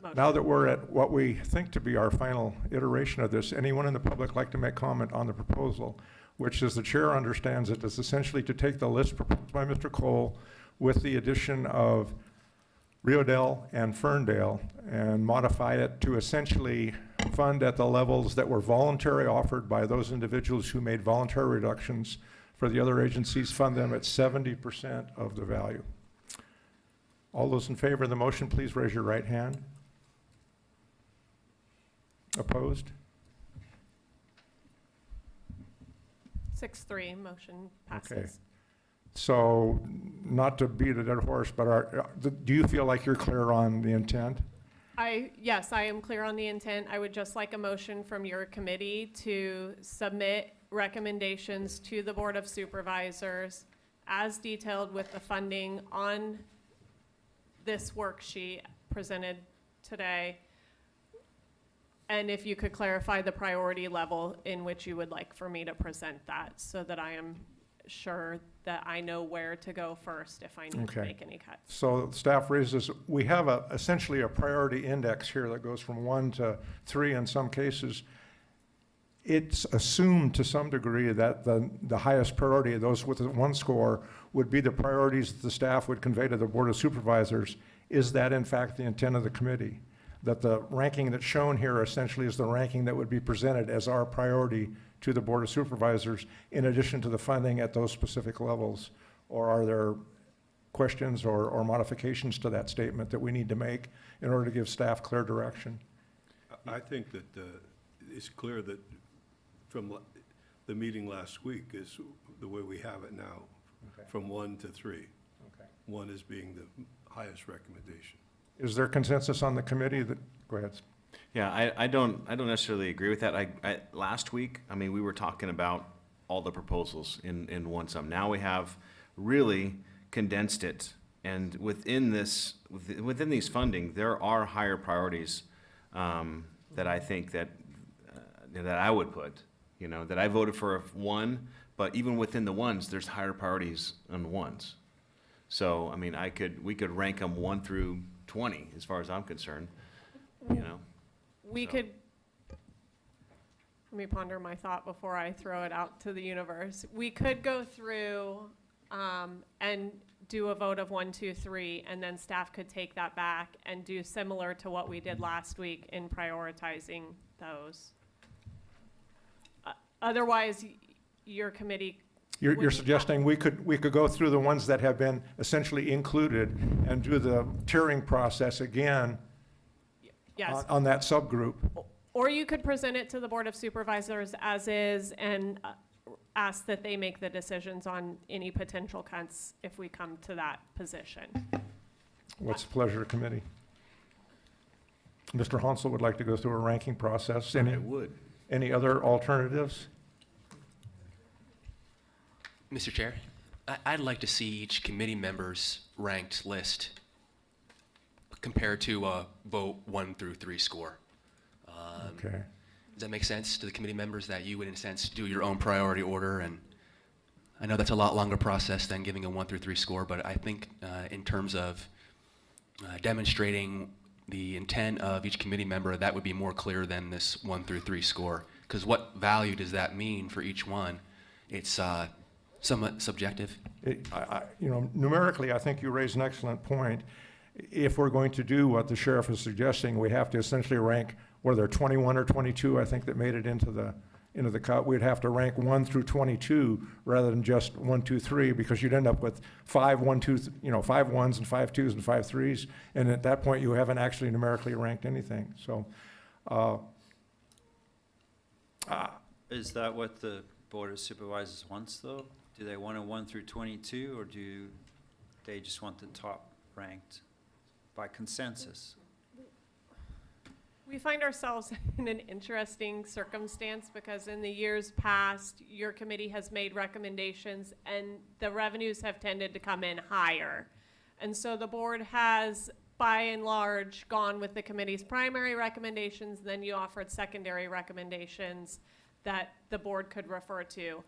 motion. Now that we're at what we think to be our final iteration of this, anyone in the public like to make comment on the proposal, which, as the chair understands it, is essentially to take the list proposed by Mr. Cole with the addition of Riodale and Ferndale and modify it to essentially fund at the levels that were voluntary offered by those individuals who made voluntary reductions. For the other agencies, fund them at 70% of the value. All those in favor of the motion, please raise your right hand. Opposed? 6-3, motion passes. Okay. So, not to beat a dead horse, but do you feel like you're clear on the intent? Yes, I am clear on the intent. I would just like a motion from your committee to submit recommendations to the Board of Supervisors as detailed with the funding on this worksheet presented today. And if you could clarify the priority level in which you would like for me to present that, so that I am sure that I know where to go first if I need to make any cuts. So staff raises, we have essentially a priority index here that goes from 1 to 3 in some cases. It's assumed to some degree that the highest priority, those with a 1 score, would be the priorities that the staff would convey to the Board of Supervisors. Is that in fact the intent of the committee? That the ranking that's shown here essentially is the ranking that would be presented as our priority to the Board of Supervisors in addition to the funding at those specific levels? Or are there questions or modifications to that statement that we need to make in order to give staff clear direction? I think that it's clear that from the meeting last week is the way we have it now, from 1 to 3. Okay. 1 is being the highest recommendation. Is there consensus on the committee that, go ahead. Yeah, I don't necessarily agree with that. Last week, I mean, we were talking about all the proposals in one sum. Now we have really condensed it, and within these funding, there are higher priorities that I think that I would put. You know, that I voted for 1, but even within the 1s, there's higher priorities on the 1s. So, I mean, we could rank them 1 through 20, as far as I'm concerned. You know. Let me ponder my thought before I throw it out to the universe. We could go through and do a vote of 1, 2, 3, and then staff could take that back and do similar to what we did last week in prioritizing those. Otherwise, your committee. You're suggesting we could go through the ones that have been essentially included and do the tiering process again. Yes. On that subgroup. Or you could present it to the Board of Supervisors as is and ask that they make the decisions on any potential cuts if we come to that position. What's the pleasure of the committee? Mr. Hansel would like to go through a ranking process. I would. Any other alternatives? Mr. Chair, I'd like to see each committee member's ranked list compared to a vote 1 through 3 score. Okay. Does that make sense to the committee members, that you would, in a sense, do your own priority order? And I know that's a lot longer process than giving a 1 through 3 score, but I think in terms of demonstrating the intent of each committee member, that would be more clear than this 1 through 3 score. Because what value does that mean for each one? It's somewhat subjective. You know, numerically, I think you raise an excellent point. If we're going to do what the sheriff is suggesting, we have to essentially rank, were there 21 or 22, I think, that made it into the cut. We'd have to rank 1 through 22 rather than just 1, 2, 3, because you'd end up with 5 ones and 5 twos and 5 threes. And at that point, you haven't actually numerically ranked anything. So, Is that what the Board of Supervisors wants, though? Do they want a 1 through 22, or do they just want the top ranked by consensus? We find ourselves in an interesting circumstance because in the years past, your committee has made recommendations and the revenues have tended to come in higher. And so the board has, by and large, gone with the committee's primary recommendations, then you offered secondary recommendations that the board could refer to.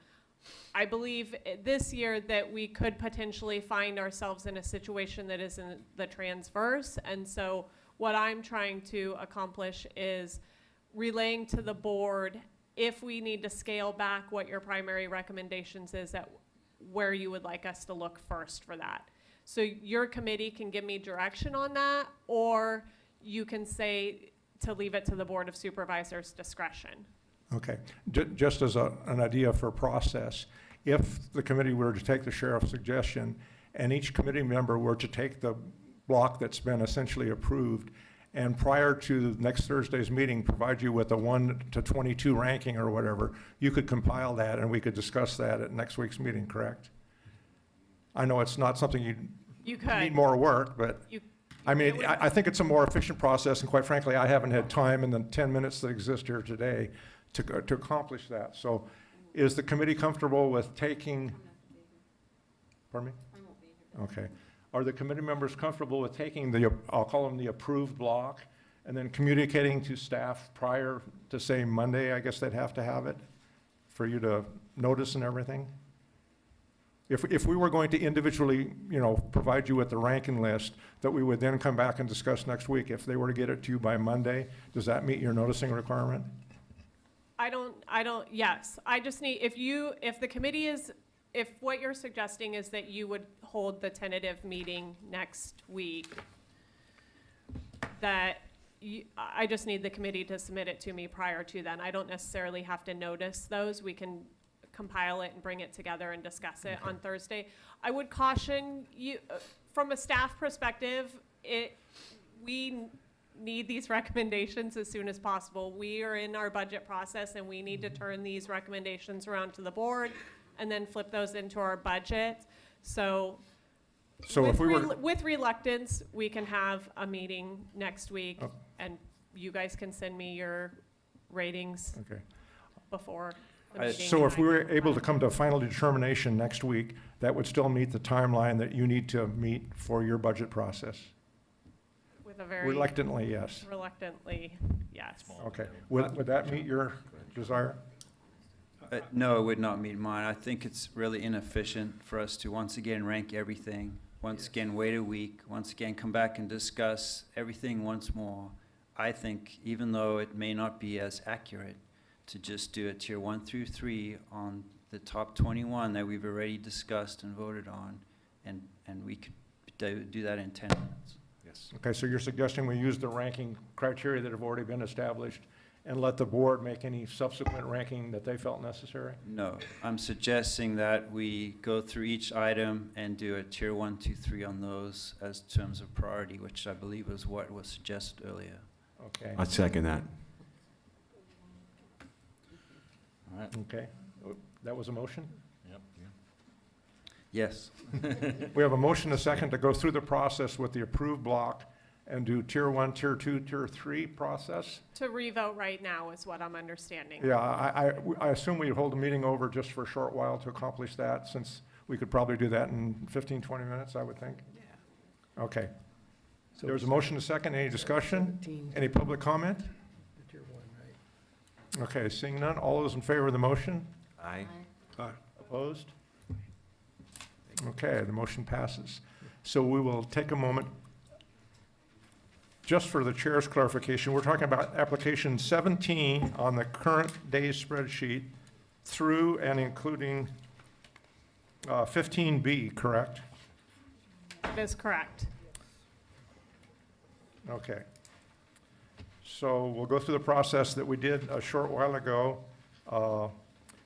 I believe this year that we could potentially find ourselves in a situation that isn't the transverse, and so what I'm trying to accomplish is relaying to the board if we need to scale back what your primary recommendations is, at where you would like us to look first for that. So your committee can give me direction on that, or you can say to leave it to the Board of Supervisors' discretion. okay, just as an idea for process, if the committee were to take the sheriff's suggestion and each committee member were to take the block that's been essentially approved, and prior to next Thursday's meeting, provide you with a 1 to 22 ranking or whatever, you could compile that and we could discuss that at next week's meeting, correct? I know it's not something you could. need more work, but I mean, I think it's a more efficient process, and quite frankly, I haven't had time in the 10 minutes that exist here today to accomplish that. So is the committee comfortable with taking, pardon me? Okay. Are the committee members comfortable with taking the, I'll call them the approved block, and then communicating to staff prior to, say, Monday? I guess they'd have to have it for you to notice and everything? If we were going to individually, you know, provide you with the ranking list that we would then come back and discuss next week, if they were to get it to you by Monday, does that meet your noticing requirement? Yes, I just need, if the committee is, if what you're suggesting is that you would hold the tentative meeting next week, I just need the committee to submit it to me prior to then. I don't necessarily have to notice those. We can compile it and bring it together and discuss it on Thursday. I would caution you, from a staff perspective, we need these recommendations as soon as possible. We are in our budget process and we need to turn these recommendations around to the board and then flip those into our budget. So if we were, with reluctance, we can have a meeting next week and you guys can send me your ratings before the meeting. so if we were able to come to a final determination next week, that would still meet the timeline that you need to meet for your budget process? With a very Reluctantly, yes. Reluctantly, yes. Okay. Would that meet your desire? No, it would not meet mine. I think it's really inefficient for us to once again rank everything, once again wait a week, once again come back and discuss everything once more. I think even though it may not be as accurate, to just do a tier 1 through 3 on the top 21 that we've already discussed and voted on, and we could do that in 10 minutes. Yes. Okay, so you're suggesting we use the ranking criteria that have already been established and let the board make any subsequent ranking that they felt necessary? No, I'm suggesting that we go through each item and do a tier 1, 2, 3 on those as terms of priority, which I believe is what was suggested earlier. Okay. I'd second that. All right. Okay. That was a motion? Yep. Yes. We have a motion, a second, to go through the process with the approved block and do tier 1, tier 2, tier 3 process? To revote right now is what I'm understanding. Yeah, I assume we hold the meeting over just for a short while to accomplish that, since we could probably do that in 15, 20 minutes, I would think. Yeah. Okay. There's a motion, a second. Any discussion? Any public comment? Tier 1, right? Okay, seeing none. All those in favor of the motion? Aye. Opposed? Okay, the motion passes. So we will take a moment. Just for the chair's clarification, we're talking about application 17 on the current day's spreadsheet through and including 15B, correct? That is correct. Okay. So we'll go through the process that we did a short while ago,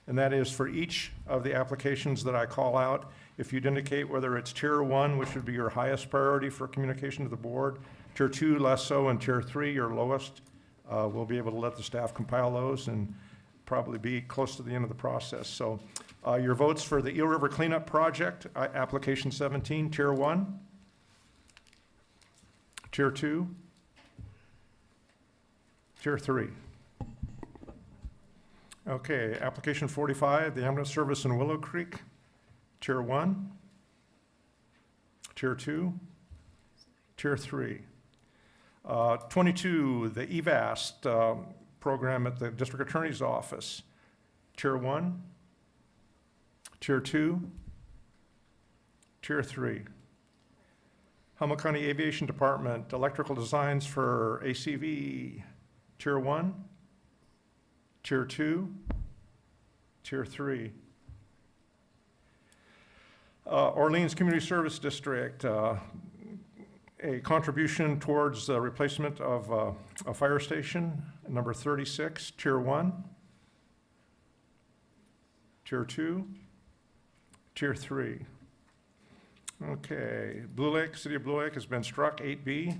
and that is for each of the applications that I call out, if you'd indicate whether it's Tier 1, which would be your highest priority for communication to the board, Tier 2 less so, and Tier 3 your lowest, we'll be able to let the staff compile those and probably be close to the end of the process. So your votes for the Eel River Cleanup Project, application 17, Tier 1, Tier 2, Tier 3. Okay, application 45, the ambulance service in Willow Creek, Tier 1, Tier 2, Tier 3. 22, the EVAST program at the District Attorney's Office, Tier 1, Tier 2, Tier 3. Humboldt County Aviation Department, electrical designs for ACV, Tier 1, Tier 2, Tier 3. Orleans Community Service District, a contribution towards the replacement of a fire station, number 36, Tier 1, Tier 2, Tier 3. Okay, Blue Lake, City of Blue Lake has been struck, 8B.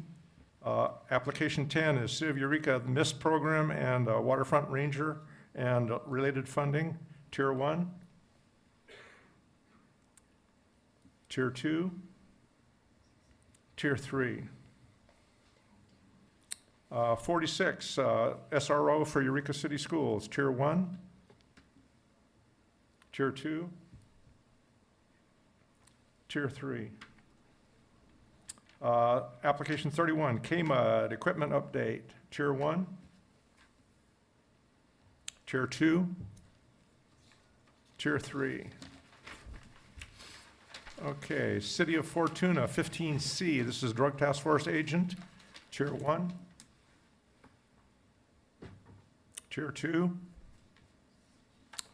Application 10 is City of Eureka MIST program and Waterfront Ranger and related funding, Tier 1, Tier 2, Tier 3. 46, SRO for Eureka City Schools, Tier 1, Tier 2, Tier 3. Application 31, KMUD equipment update, Tier 1, Tier 2, Tier 3. Okay, City of Fortuna, 15C, this is Drug Task Force Agent, Tier 1, Tier 2,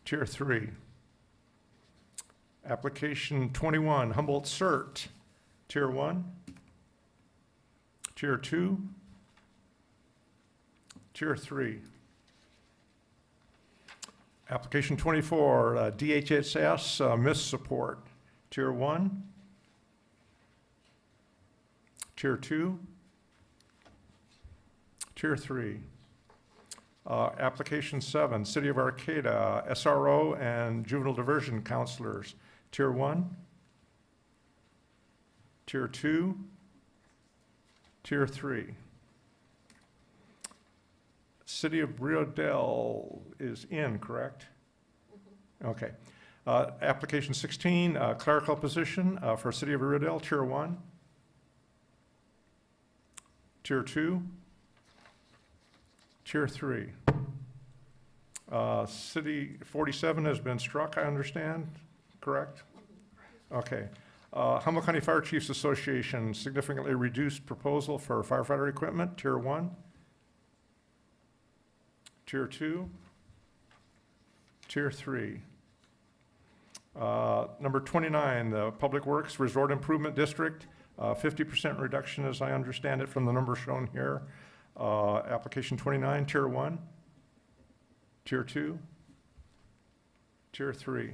Tier 3. Application 21, Humboldt CERT, Tier 1, Tier 2, Tier 3. Application 24, DHSS MIST support, Tier 1, Tier 2, Tier 3. Application 7, City of Arcata, SRO and juvenile diversion counselors, Tier 1, Tier 2, Tier 3. City of Rio Dell is in, correct? Okay. Application 16, clerical position for City of Rio Dell, Tier 1, Tier 2, Tier 3. City 47 has been struck, I understand, correct? Okay. Humboldt County Fire Chiefs Association, significantly reduced proposal for firefighter equipment, Tier 1, Tier 2, Tier 3. Number 29, the Public Works Resort Improvement District, 50% reduction as I understand it from the number shown here. Application 29, Tier 1, Tier 2, Tier 3.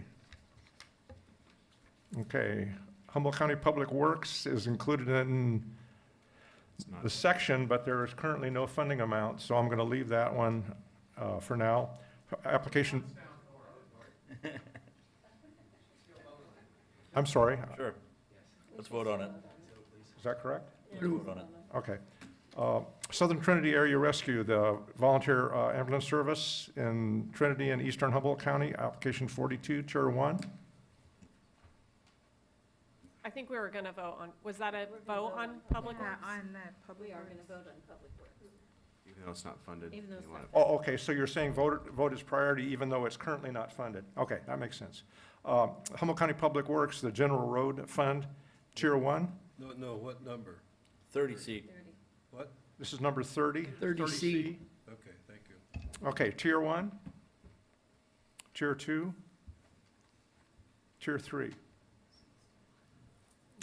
Okay, Humboldt County Public Works is included in the section, but there is currently no funding amount, so I'm going to leave that one for now. Application. I'm sorry. Sure. Let's vote on it. Is that correct? Vote on it. Okay. Southern Trinity Area Rescue, the volunteer ambulance service in Trinity and Eastern Humboldt County, application 42, Tier 1. I think we were going to vote on, was that a vote on Public Works? On the public. We are going to vote on Public Works. Even though it's not funded. Even though it's you not wanna- Oh, okay, so you're saying vote is priority even though it's currently not funded. Okay, that makes sense. Humboldt County Public Works, the general road fund, Tier 1. No, what number? 30C. What? This is number 30. 30C. Okay, thank you. Okay, Tier 1, Tier 2, Tier 3.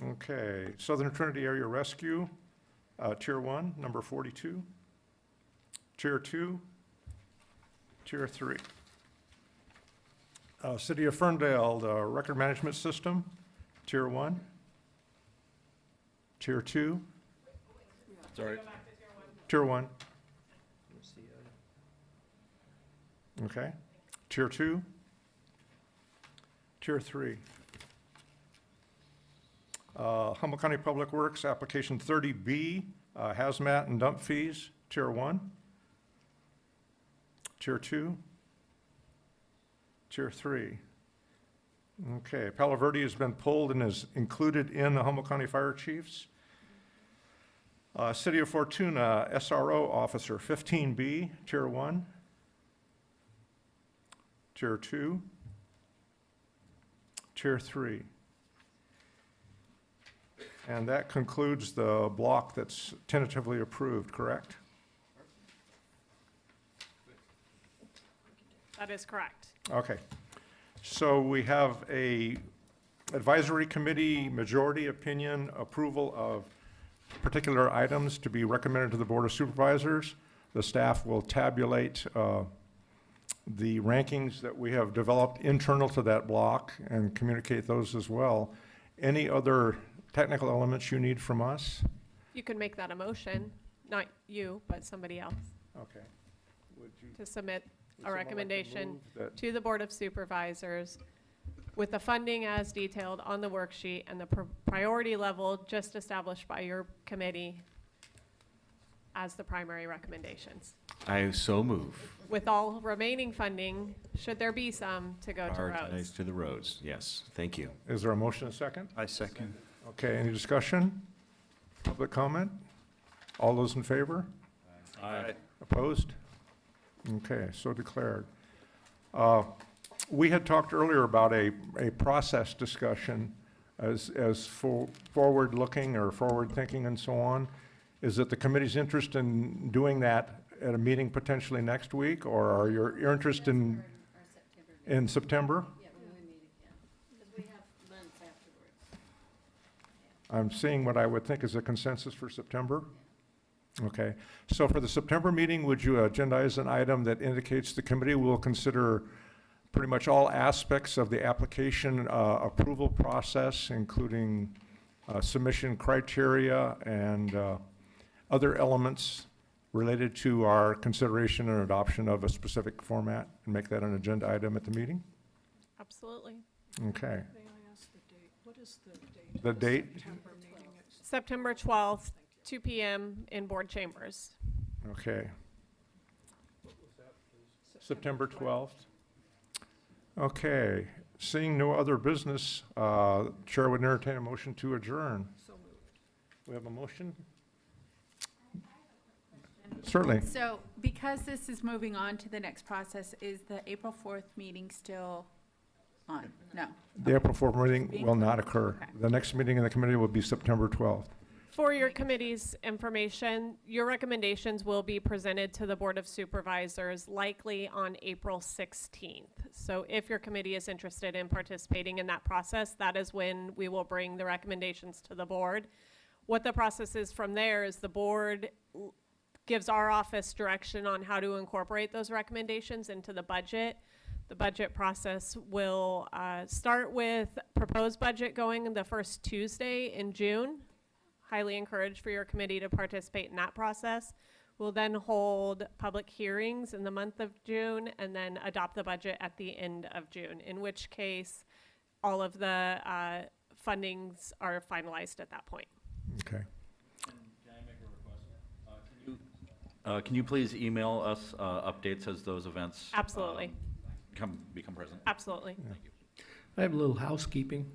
Okay, Southern Trinity Area Rescue, Tier 1, number 42. Tier 2, Tier 3. City of Ferndale, the Record Management System, Tier 1. Tier 2, Sorry. Tier 1. Okay. Tier 2, Tier 3. Humboldt County Public Works, application 30B, hazmat and dump fees, Tier 1. Tier 2. Tier 3. Okay, Palo Verde has been pulled and is included in the Humboldt County Fire Chiefs. City of Fortuna, SRO officer, 15B, Tier 1. Tier 2. Tier 3. And that concludes the block that's tentatively approved, correct? That is correct. Okay. So we have a advisory committee majority opinion approval of particular items to be recommended to the Board of Supervisors. The staff will tabulate the rankings that we have developed internal to that block and communicate those as well. Any other technical elements you need from us? You can make that a motion, not you, but somebody else, Okay. Would you, to submit would a someone like to recommendation move that- to the Board of Supervisors with the funding as detailed on the worksheet and the priority level just established by your committee as the primary recommendations, I so move. with all remaining funding, should there be some, to go to Prioritize roads. to the roads, yes, thank you. Is there a motion and a second? I second. Okay, any discussion? Public comment? All those in favor? Aye. Opposed? Okay, so declared. We had talked earlier about a process discussion as forward-looking or forward-thinking and so on. Is it the committee's interest in doing that at a meeting potentially next week, or are your interest in September? Yeah, when we meet again, because we have months afterwards. I'm seeing what I would think is a consensus for September. Okay, so for the September meeting, would you agendize an item that indicates the committee will consider pretty much all aspects of the application approval process, including submission criteria and other elements related to our consideration and adoption of a specific format, and make that an agenda item at the meeting? Absolutely. Okay. May I ask the date? What is the date? The of date? September meeting? September 12th, 2 p.m. in board chambers. Okay. September 12th. Okay, seeing no other business, Chair would entertain a motion to adjourn. So moved. We have a motion? Certainly. So because this is moving on to the next process, is the April 4th meeting still on? No. The April 4th meeting will not occur. Okay. The next meeting in the committee will be September 12th. For your committee's information, your recommendations will be presented to the Board of Supervisors likely on April 16th. So if your committee is interested in participating in that process, that is when we will bring the recommendations to the board. What the process is from there is the board gives our office direction on how to incorporate those recommendations into the budget. The budget process will start with proposed budget going the first Tuesday in June. Highly encourage for your committee to participate in that process. We'll then hold public hearings in the month of June and then adopt the budget at the end of June, in which case all of the fundings are finalized at that point. Okay. Can I make a request? Can you please email us updates as those events? Absolutely. Become present? Absolutely. I have a little housekeeping.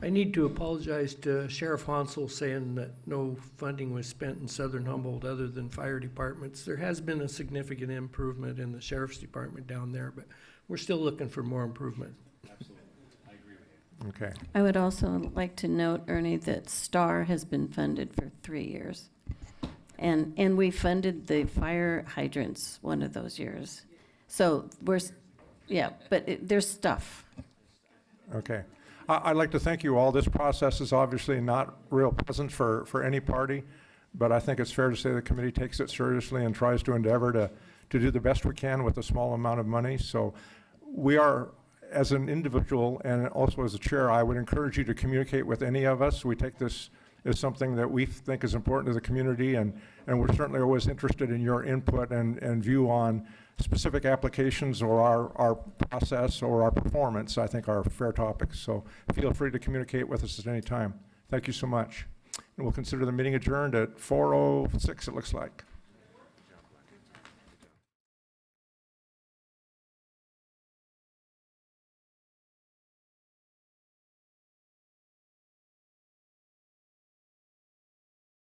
I need to apologize to Sheriff Hansel saying that no funding was spent in Southern Humboldt other than fire departments. There has been a significant improvement in the sheriff's department down there, but we're still looking for more improvement. Absolutely. I agree with you. Okay. I would also like to note, Ernie, that STAR has been funded for 3 years. And we funded the fire hydrants one of those years. So there's stuff. Okay. I'd like to thank you all. This process is obviously not real pleasant for any party, but I think it's fair to say the committee takes it seriously and tries to endeavor to do the best we can with a small amount of money. So we are, as an individual and also as a chair, I would encourage you to communicate with any of us. We take this as something that we think is important to the community, and we're certainly always interested in your input and view on specific applications or our process or our performance, I think are fair topics. So feel free to communicate with us at any time. Thank you so much. And we'll consider the meeting adjourned at 4:06, it looks like.